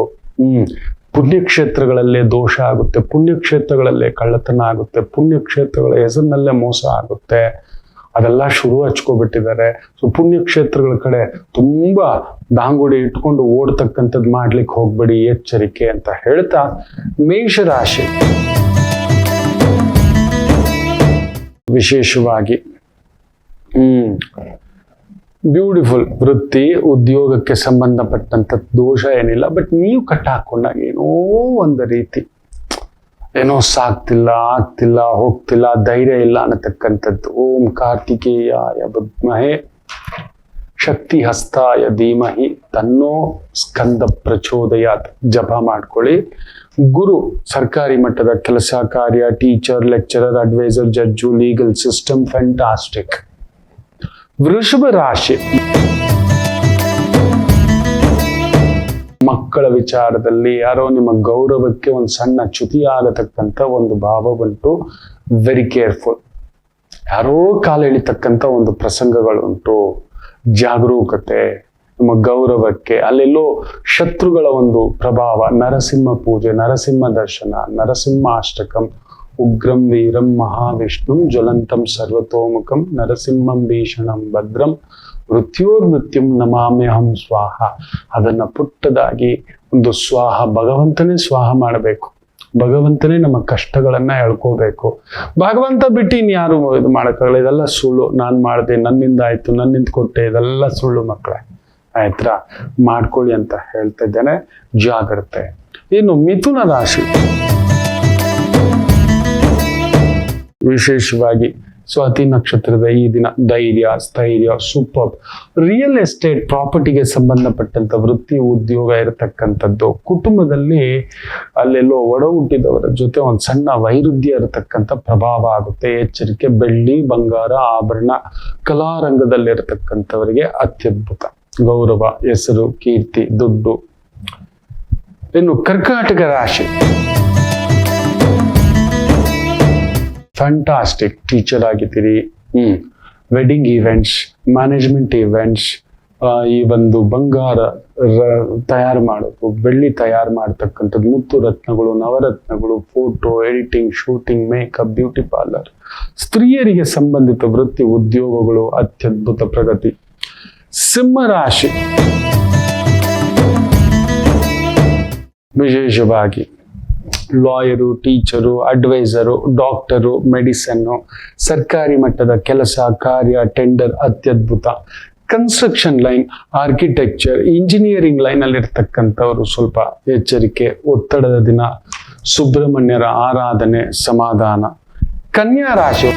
ಪುಣ್ಯಕ್ಷೇತ್ರಗಳಲ್ಲೇ ದೋಷ ಆಗುತ್ತೆ, ಪುಣ್ಯಕ್ಷೇತ್ರಗಳಲ್ಲೇ ಕಳ್ಳತನ ಆಗುತ್ತೆ, ಪುಣ್ಯಕ್ಷೇತ್ರಗಳ ಹೆಸರಿನಲ್ಲೇ ಮೋಸ ಆಗುತ್ತೆ. ಅದೆಲ್ಲ ಶುರು ಹಚ್ಕೊಬಿಟ್ಟಿದ್ದಾರೆ. ಸೊ ಪುಣ್ಯಕ್ಷೇತ್ರಗಳ ಕಡೆ ತುಂಬಾ ದಾಂಗುಡಿ ಇಟ್ಕೊಂಡು ಓಡ್ತಕ್ಕಂಥದ್ದು ಮಾಡ್ಲಿಕ್ಕೆ ಹೋಗ್ಬೇಡಿ, ಎಚ್ಚರಿಕೆ ಅಂತ ಹೇಳ್ತಾ, ಮೇಷರಾಶಿ ವಿಶೇಷವಾಗಿ ಬ್ಯೂಟಿಫುಲ್. ವೃತ್ತಿ ಉದ್ಯೋಗಕ್ಕೆ ಸಂಬಂಧಪಟ್ಟಂತ ದೋಷ ಏನಿಲ್ಲ. ಬಟ್ ನೀವು ಕಟ್ಟಾಕೊಂಡಾಗ ಏನೋ ಒಂದು ರೀತಿ ಏನೋ ಆಗ್ತಿಲ್ಲ, ಹೋಗ್ತಿಲ್ಲ, ಧೈರ್ಯ ಇಲ್ಲ ಅನ್ನತಕ್ಕಂಥದ್ದು. ಓಂ ಕಾರ್ತಿಕೇಯಾಯ ವಿದ್ಮಹೇ ಶಕ್ತಿ ಹಸ್ತಾಯ ಧೀಮಹಿ ತನ್ನೋ ಸ್ಕಂದ ಪ್ರಚೋದಯಾತ್ ಜಪ ಮಾಡ್ಕೊಳ್ಳಿ. ಗುರು ಸರ್ಕಾರಿ ಮಟ್ಟದ ಕೆಲಸ ಕಾರ್ಯ, teacher, lecturer, adviser, judge, legal system, fantastic. ವೃಷಭ ರಾಶಿ ಮಕ್ಕಳ ವಿಚಾರದಲ್ಲಿ ಯಾರೋ ನಿಮ್ಮ ಗೌರವಕ್ಕೆ ಒಂದು ಸಣ್ಣ ಚ್ಯುತಿ ಆಗತಕ್ಕಂಥ ಒಂದು ಭಾವ ಉಂಟು. Very careful. ಯಾರೋ ಕಾಲ ಎಳಿತಕ್ಕಂಥ ಒಂದು ಪ್ರಸಂಗಗಳುಂಟು. ಜಾಗರೂಕತೆ. ನಿಮ್ಮ ಗೌರವಕ್ಕೆ ಅಲ್ಲೆಲ್ಲೋ ಶತ್ರುಗಳ ಒಂದು ಪ್ರಭಾವ. ನರಸಿಂಹ ಪೂಜೆ, ನರಸಿಂಹ ದರ್ಶನ, ನರಸಿಂಹಾಷ್ಟಕಂ. ಉಗ್ರಂ ವೀರಂ ಮಹಾವಿಷ್ಣುಂ ಜ್ವಲಂತಂ ಸರ್ವತೋಮುಖಂ ನರಸಿಂಹಂ ಭೀಷಣಂ ಭದ್ರಂ ಮೃತ್ಯೋರ್ಮೃತ್ಯುಂ ನಮಾಮ್ಯಹಂ ಸ್ವಾಹ. ಅದನ್ನ ಪುಟ್ಟದಾಗಿ ಒಂದು ಸ್ವಾಹ, ಭಗವಂತನೇ ಸ್ವಾಹ ಮಾಡಬೇಕು. ಭಗವಂತನೇ ನಮ್ಮ ಕಷ್ಟಗಳನ್ನ ಹೇಳ್ಕೋಬೇಕು. ಭಗವಂತ ಬಿಟ್ಟು ಇನ್ಯಾರು ಇದು ಮಾಡೋಕ್ಕಾಗಲ್ಲ. ಇದೆಲ್ಲ ಸುಳ್ಳು. ನಾನು ಮಾಡಿದೆ, ನನ್ನಿಂದ ಆಯ್ತು, ನನ್ನಿಂದ ಕೊಟ್ಟೆ, ಇದೆಲ್ಲ ಸುಳ್ಳು ಮಕ್ಕಳೇ. ಆಯ್ತಾ, ಮಾಡ್ಕೊಳ್ಳಿ ಅಂತ ಹೇಳ್ತಾ ಇದ್ದೇನೆ. ಜಾಗ್ರತೆ. ಇನ್ನು ಮಿಥುನ ರಾಶಿ, ವಿಶೇಷವಾಗಿ ಸ್ವಾತಿ ನಕ್ಷತ್ರದ ಈ ದಿನ ಧೈರ್ಯ, ಸ್ಥೈರ್ಯ, ಸೂಪರ್. ರಿಯಲ್ ಎಸ್ಟೇಟ್, ಪ್ರಾಪರ್ಟಿಗೆ ಸಂಬಂಧಪಟ್ಟಂತ ವೃತ್ತಿ, ಉದ್ಯೋಗ ಇರತಕ್ಕಂಥದ್ದು. ಕುಟುಂಬದಲ್ಲಿ ಅಲ್ಲೆಲ್ಲೋ ಒಡ ಹುಟ್ಟಿದವರ ಜೊತೆ ಒಂದು ಸಣ್ಣ ವೈರುಧ್ಯ ಇರತಕ್ಕಂಥ ಪ್ರಭಾವ ಆಗುತ್ತೆ. ಎಚ್ಚರಿಕೆ. ಬೆಳ್ಳಿ, ಬಂಗಾರ, ಆಭರಣ, ಕಲಾರಂಗದಲ್ಲಿರತಕ್ಕಂಥವರಿಗೆ ಅತ್ಯದ್ಭುತ ಗೌರವ, ಹೆಸರು, ಕೀರ್ತಿ, ದುಡ್ಡು. ಇನ್ನು ಕರ್ಕಾಟಕ ರಾಶಿ, ಫ್ಯಾಂಟಾಸ್ಟಿಕ್. ಟೀಚರ್ ಆಗಿದ್ದೀರಿ, ವೆಡ್ಡಿಂಗ್ ಈವೆಂಟ್ಸ್, ಮ್ಯಾನೇಜ್ಮೆಂಟ್ ಈವೆಂಟ್ಸ್, ಈ ಒಂದು ಬಂಗಾರ ತಯಾರು ಮಾಡೋದು, ಬೆಳ್ಳಿ ತಯಾರು ಮಾಡ್ತಕ್ಕಂಥದ್ದು, ಮುತ್ತು ರತ್ನಗಳು, ನವರತ್ನಗಳು, photo editing, shooting, makeup, beauty parlour. ಸ್ತ್ರೀಯರಿಗೆ ಸಂಬಂಧಿತ ವೃತ್ತಿ, ಉದ್ಯೋಗಗಳು ಅತ್ಯದ್ಭುತ ಪ್ರಗತಿ. ಸಿಂಹ ರಾಶಿ, ವಿಶೇಷವಾಗಿ lawyer, teacher, adviser, doctor, medicine, ಸರ್ಕಾರಿ ಮಟ್ಟದ ಕೆಲಸ ಕಾರ್ಯ, ಟೆಂಡರ್ ಅತ್ಯದ್ಭುತ. ಕನ್ಸ್ಟ್ರಕ್ಷನ್ ಲೈನ್, ಆರ್ಕಿಟೆಕ್ಚರ್, ಇಂಜಿನಿಯರಿಂಗ್ ಲೈನಲ್ಲಿ ಇರ್ತಕ್ಕಂಥವ್ರು ಸ್ವಲ್ಪ ಎಚ್ಚರಿಕೆ. ಒತ್ತಡದ ದಿನ. ಸುಬ್ರಹ್ಮಣ್ಯರ ಆರಾಧನೆ, ಸಮಾಧಾನ. ಕನ್ಯಾ ರಾಶಿ,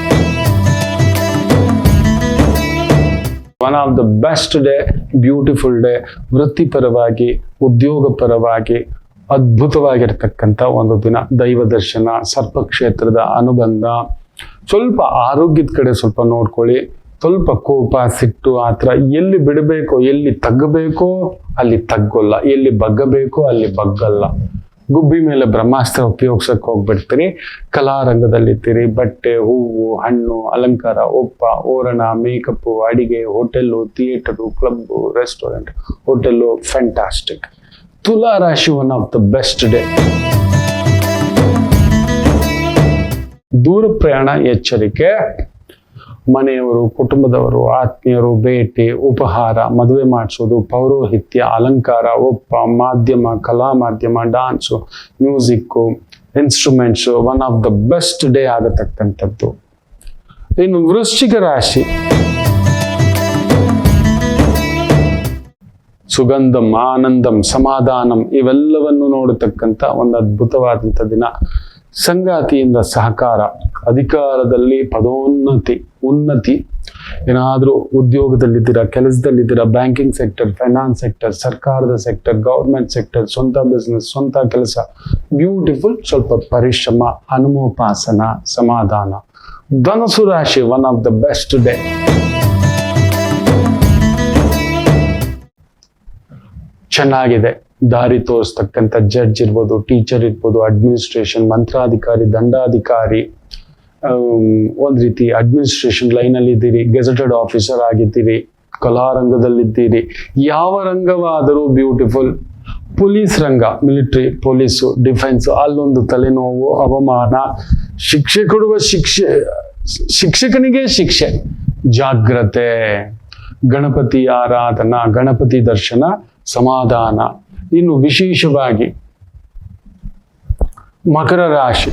one of the best day, beautiful day. ವೃತ್ತಿಪರವಾಗಿ, ಉದ್ಯೋಗ ಪರವಾಗಿ ಅದ್ಭುತವಾಗಿರ್ತಕ್ಕಂಥ ಒಂದು ದಿನ. ದೈವ ದರ್ಶನ, ಸರ್ಪಕ್ಷೇತ್ರದ ಅನುಬಂಧ. ಸ್ವಲ್ಪ ಆರೋಗ್ಯದ ಕಡೆ ಸ್ವಲ್ಪ ನೋಡ್ಕೊಳ್ಳಿ. ಸ್ವಲ್ಪ ಕೋಪ, ಸಿಟ್ಟು, ಆತರ ಎಲ್ಲಿ ಬಿಡಬೇಕೋ, ಎಲ್ಲಿ ತಗ್ಗಬೇಕೋ ಅಲ್ಲಿ ತಗ್ಗೋಲ್ಲ, ಎಲ್ಲಿ ಬಗ್ಗಬೇಕೋ ಅಲ್ಲಿ ಬಗ್ಗಲ್ಲ. ಗುಬ್ಬಿ ಮೇಲೆ ಬ್ರಹ್ಮಾಸ್ತ್ರ ಉಪಯೋಗಿಸಕ್ಕೆ ಹೋಗ್ಬಿಡ್ತೀರಿ. ಕಲಾರಂಗದಲ್ಲಿರ್ತೀರಿ. ಬಟ್ಟೆ, ಹೂವು, ಹಣ್ಣು, ಅಲಂಕಾರ, ಒಪ್ಪ, ಓರಣ, ಮೇಕಪ್ಪು, ಅಡಿಗೆ, hotel, theatre, club, restaurant, hotel, fantastic. ತುಲಾ ರಾಶಿ, one of the best day. ದೂರ ಪ್ರಯಾಣ, ಎಚ್ಚರಿಕೆ. ಮನೆಯವರು, ಕುಟುಂಬದವರು, ಆತ್ಮೀಯರು, ಭೇಟಿ, ಉಪಹಾರ, ಮದುವೆ ಮಾಡಿಸೋದು, ಪೌರೋಹಿತ್ಯ, ಅಲಂಕಾರ, ಒಪ್ಪ, ಮಾಧ್ಯಮ, ಕಲಾ ಮಾಧ್ಯಮ, dance, music, instruments, one of the best day ಆಗತಕ್ಕಂಥದ್ದು. ಇನ್ನು ವೃಶ್ಚಿಕ ರಾಶಿ, ಸುಗಂಧಂ, ಆನಂದಂ, ಸಮಾಧಾನಂ ಇವೆಲ್ಲವನ್ನು ನೋಡತಕ್ಕಂಥ ಒಂದು ಅದ್ಭುತವಾದಂಥ ದಿನ. ಸಂಗಾತಿಯಿಂದ ಸಹಕಾರ, ಅಧಿಕಾರದಲ್ಲಿ ಪದೋನ್ನತಿ, ಉನ್ನತಿ. ಏನಾದರೂ ಉದ್ಯೋಗದಲ್ಲಿದ್ದೀರಾ, ಕೆಲಸದಲ್ಲಿದ್ದೀರಾ, ಬ್ಯಾಂಕಿಂಗ್ ಸೆಕ್ಟರ್, ಫೈನಾನ್ಸ್ ಸೆಕ್ಟರ್, ಸರ್ಕಾರದ ಸೆಕ್ಟರ್, ಗೌರ್ಮೆಂಟ್ ಸೆಕ್ಟರ್, ಸ್ವಂತ ಬಿಸ್ನೆಸ್, ಸ್ವಂತ ಕೆಲಸ, ಬ್ಯೂಟಿಫುಲ್. ಸ್ವಲ್ಪ ಪರಿಶ್ರಮ, ಹನುಮೋಪಾಸನ, ಸಮಾಧಾನ. ಧನುಸು ರಾಶಿ, one of the best day. ಚೆನ್ನಾಗಿದೆ. ದಾರಿ ತೋರಿಸ್ತಕ್ಕಂಥ ಜಡ್ಜ್ ಇರ್ಬೋದು, ಟೀಚರ್ ಇರ್ಬೋದು, ಅಡ್ಮಿನಿಸ್ಟ್ರೇಷನ್, ಮಂತ್ರಾಧಿಕಾರಿ, ದಂಡಾಧಿಕಾರಿ, ಒಂದ್ ರೀತಿ ಅಡ್ಮಿನಿಸ್ಟ್ರೇಷನ್ ಲೈನಲ್ಲಿ ಇದ್ದೀರಿ, ಗೆಜೆಟೆಡ್ ಆಫೀಸರ್ ಆಗಿದ್ದೀರಿ, ಕಲಾರಂಗದಲ್ಲಿದ್ದೀರಿ. ಯಾವ ರಂಗವಾದರೂ ಬ್ಯೂಟಿಫುಲ್. ಪೊಲೀಸ್ ರಂಗ, ಮಿಲಿಟರಿ, ಪೊಲೀಸು, ಡಿಫೆನ್ಸ್, ಅಲ್ಲೊಂದು ತಲೆನೋವು, ಅವಮಾನ, ಶಿಕ್ಷೆ ಕೊಡುವ ಶಿಕ್ಷಕನಿಗೆ ಶಿಕ್ಷೆ. ಜಾಗ್ರತೆ. ಗಣಪತಿ ಆರಾಧನಾ, ಗಣಪತಿ ದರ್ಶನ, ಸಮಾಧಾನ. ಇನ್ನು ವಿಶೇಷವಾಗಿ ಮಕರ ರಾಶಿ,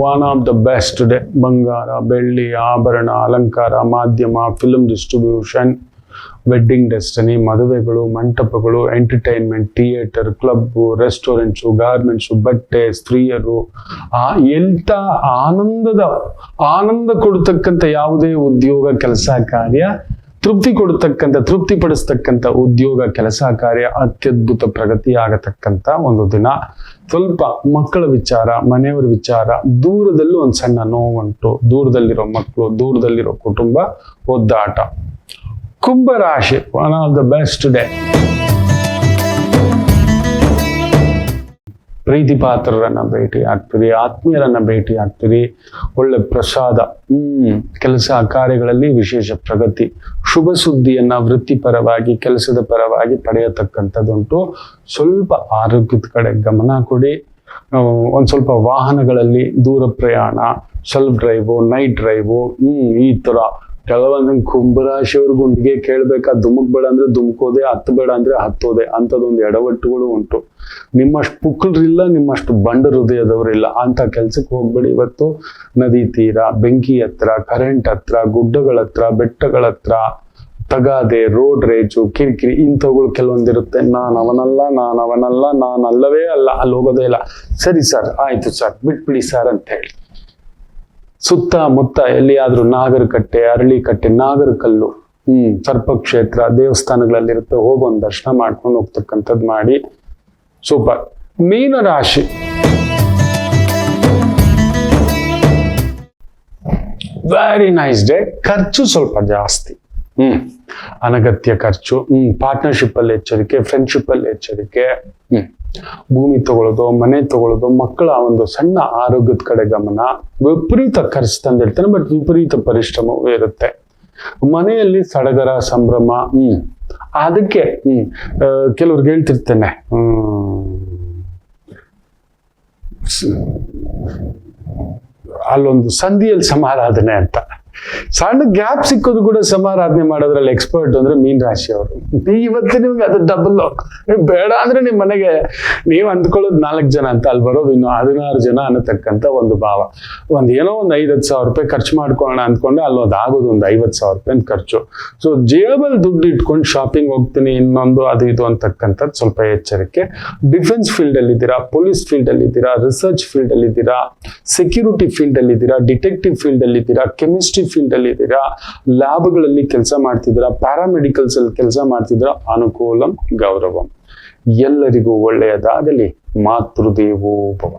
one of the best day. ಬಂಗಾರ, ಬೆಳ್ಳಿ, ಆಭರಣ, ಅಲಂಕಾರ, ಮಾಧ್ಯಮ, ಫಿಲ್ಮ್ ಡಿಸ್ಟ್ರಿಬ್ಯೂಷನ್, ವೆಡ್ಡಿಂಗ್ ಡೆಸ್ಟಿನಿ, ಮದುವೆಗಳು, ಮಂಟಪಗಳು, entertainment, theatre, club, restaurants, garments, ಬಟ್ಟೆ, ಸ್ತ್ರೀಯರು. ಆನಂದ ಕೊಡತಕ್ಕಂಥ ಯಾವುದೇ ಉದ್ಯೋಗ, ಕೆಲಸ ಕಾರ್ಯ, ತೃಪ್ತಿ ಪಡಿಸ್ತಕ್ಕಂಥ ಉದ್ಯೋಗ, ಕೆಲಸ ಕಾರ್ಯ ಅತ್ಯದ್ಭುತ ಪ್ರಗತಿ ಆಗತಕ್ಕಂಥ ಒಂದು ದಿನ. ಸ್ವಲ್ಪ ಮಕ್ಕಳ ವಿಚಾರ, ಮನೆಯವರ ವಿಚಾರ, ದೂರದಲ್ಲಿ ಒಂದು ಸಣ್ಣ ನೋವುಂಟು. ದೂರದಲ್ಲಿರೋ ಮಕ್ಕಳು, ದೂರದಲ್ಲಿರೋ ಕುಟುಂಬ, ಒದ್ದಾಟ. ಕುಂಭರಾಶಿ, one of the best day. ಪ್ರೀತಿ ಪಾತ್ರರನ್ನ ಭೇಟಿ ಆಗ್ತೀರಿ, ಆತ್ಮೀಯರನ್ನ ಭೇಟಿ ಆಗ್ತೀರಿ. ಒಳ್ಳೆ ಪ್ರಸಾದ, ಕೆಲಸ ಕಾರ್ಯಗಳಲ್ಲಿ ವಿಶೇಷ ಪ್ರಗತಿ. ಶುಭ ಸುದ್ದಿಯನ್ನ ವೃತ್ತಿಪರವಾಗಿ, ಕೆಲಸದ ಪರವಾಗಿ ಪಡೆಯತಕ್ಕಂಥದ್ದುಂಟು. ಸ್ವಲ್ಪ ಆರೋಗ್ಯದ ಕಡೆ ಗಮನ ಕೊಡಿ. ಒಂದ್ ಸ್ವಲ್ಪ ವಾಹನಗಳಲ್ಲಿ ದೂರ ಪ್ರಯಾಣ, ಸೆಲ್ಫ್ ಡ್ರೈವು, ನೈಟ್ ಡ್ರೈವು, ಈ ತರ ಕೆಲವೊಂದು ಕುಂಭರಾಶಿಯವ್ರ ಗುಂಡಿಗೆ ಕೇಳ್ಬೇಕಾ, ಧುಮುಕ್ಬೇಡ ಅಂದ್ರೆ ಧುಮುಕೋದೆ, ಹತ್ತಬೇಡ ಅಂದ್ರೆ ಹತ್ತೋದೆ ಅಂಥದ್ದೊಂದು ಎಡವಟ್ಟುಗಳು ಉಂಟು. ನಿಮ್ಮಷ್ಟು ಪುಕ್ಕಳ್ರಿಲ್ಲ, ನಿಮ್ಮಷ್ಟು ಬಂಡ ಹೃದಯದವರಿಲ್ಲ. ಅಂತ ಕೆಲ್ಸಕ್ಕೆ ಹೋಗ್ಬೇಡಿ. ಇವತ್ತು ನದಿ ತೀರ, ಬೆಂಕಿ ಹತ್ರ, ಕರೆಂಟ್ ಹತ್ರ, ಗುಡ್ಡಗಳ ಹತ್ರ, ಬೆಟ್ಟಗಳ ಹತ್ರ, ತಗಾದೆ, ರೋಡ್ ರೇಜು, ಕಿರಿಕಿರಿ ಇಂಥವುಗಳು ಕೆಲವೊಂದಿರುತ್ತೆ. ನಾನು ಅವನಲ್ಲ, ನಾನು ಅಲ್ಲವೇ ಅಲ್ಲ, ಅಲ್ಲಿ ಹೋಗೋದೇ ಇಲ್ಲ. ಸರಿ ಸರ್, ಆಯ್ತು ಸರ್, ಬಿಟ್ಬಿಡಿ ಸರ್ ಅಂತ ಹೇಳಿ ಸುತ್ತಮುತ್ತ ಎಲ್ಲಿಯಾದ್ರೂ ನಾಗರಕಟ್ಟೆ, ಅರಳಿಕಟ್ಟೆ, ನಾಗರಕಲ್ಲು, ಸರ್ಪಕ್ಷೇತ್ರ, ದೇವಸ್ಥಾನಗಳಲ್ಲಿರುತ್ತೆ, ಹೋಗಿ ಒಂದು ದರ್ಶನ ಮಾಡ್ಕೊಂಡು ಹೋಗ್ತಕ್ಕಂಥದ್ದು ಮಾಡಿ. ಸೂಪರ್. ಮೀನರಾಶಿ, ವೆರಿ ನೈಸ್ ಡೇ. ಖರ್ಚು ಸ್ವಲ್ಪ ಜಾಸ್ತಿ, ಅನಗತ್ಯ ಖರ್ಚು, ಪಾರ್ಟ್ನರ್ಶಿಪ್ ಅಲ್ಲಿ ಎಚ್ಚರಿಕೆ, ಫ್ರೆಂಡ್ಶಿಪ್ ಅಲ್ಲಿ ಎಚ್ಚರಿಕೆ, ಭೂಮಿ ತಗೊಳ್ಳೋದು, ಮನೆ ತಗೊಳ್ಳೋದು, ಮಕ್ಕಳ ಒಂದು ಸಣ್ಣ ಆರೋಗ್ಯದ ಕಡೆ ಗಮನ. ವಿಪರೀತ ಖರ್ಚು ತಂದಿರ್ತಾನೆ, ಬಟ್ ವಿಪರೀತ ಪರಿಶ್ರಮವೂ ಇರುತ್ತೆ. ಮನೆಯಲ್ಲಿ ಸಡಗರ, ಸಂಭ್ರಮ. ಅದಕ್ಕೆ ಕೆಲವ್ರಿಗೆ ಹೇಳ್ತಿರ್ತೇನೆ, ಅಲ್ಲೊಂದು ಸಂಧಿಯಲ್ಲಿ ಸಮಾರಾಧನೆ ಅಂತ. ಸಣ್ಣ ಗ್ಯಾಪ್ ಸಿಕ್ಕೋದು ಕೂಡ ಸಮಾರಾಧನೆ ಮಾಡೋದ್ರಲ್ಲಿ ಎಕ್ಸ್ಪರ್ಟ್ ಅಂದ್ರೆ ಮೀನ ರಾಶಿಯವರು. ಇವತ್ತು ನಿಮ್ಗೆ ಅದು ಡಬಲ್. ಬೇಡ ಅಂದ್ರೆ ನಿಮ್ ಮನೆಗೆ ನೀವು ಅಂದ್ಕೊಳ್ಳೋದು 4 ಜನ ಅಂತ, ಅಲ್ಲಿ ಬರೋದು ಇನ್ನು 16 ಜನ ಅನ್ನತಕ್ಕಂಥ ಒಂದು ಭಾವ. ಏನೋ ಒಂದು 5-10 ಸಾವಿರ ರೂಪಾಯಿ ಖರ್ಚು ಮಾಡ್ಕೊಳ್ಳೋಣ ಅಂದ್ಕೊಂಡೆ ಅಲ್ಲೋದು ಆಗೋದು ಒಂದು 50,000 ರೂಪಾಯಿ ಖರ್ಚು. ಸೊ ಜೇಬಲ್ ದುಡ್ಡು ಇಟ್ಕೊಂಡು ಶಾಪಿಂಗ್ ಹೋಗ್ತೀನಿ, ಇನ್ನೊಂದು ಅದು ಇದು ಅಂತಕ್ಕಂಥದ್ದು ಸ್ವಲ್ಪ ಎಚ್ಚರಿಕೆ. ಡಿಫೆನ್ಸ್ ಫೀಲ್ಡ್ ಅಲ್ಲಿ ಇದ್ದೀರಾ, ಪೊಲೀಸ್ ಫೀಲ್ಡ್ ಅಲ್ಲಿ ಇದ್ದೀರಾ, ರಿಸರ್ಚ್ ಫೀಲ್ಡ್ ಅಲ್ಲಿ ಇದ್ದೀರಾ, ಸೆಕ್ಯೂರಿಟಿ ಫೀಲ್ಡ್ ಅಲ್ಲಿ ಇದ್ದೀರಾ, ಡಿಟೆಕ್ಟಿವ್ ಫೀಲ್ಡ್ ಅಲ್ಲಿ ಇದ್ದೀರಾ, ಕೆಮಿಸ್ಟ್ರಿ ಫೀಲ್ಡ್ ಅಲ್ಲಿ ಇದ್ದೀರಾ, ಲ್ಯಾಬ್ಗಳಲ್ಲಿ ಕೆಲಸ ಮಾಡ್ತಿದ್ದೀರಾ, ಪ್ಯಾರಾಮೆಡಿಕಲ್ಸ್ ಅಲ್ಲಿ ಕೆಲಸ ಮಾಡ್ತಿದ್ದೀರಾ, ಅನುಕೂಲಂ ಗೌರವಂ. ಎಲ್ಲರಿಗೂ ಒಳ್ಳೆಯದಾಗಲಿ. ಮಾತೃದೇವೋ ಭವ.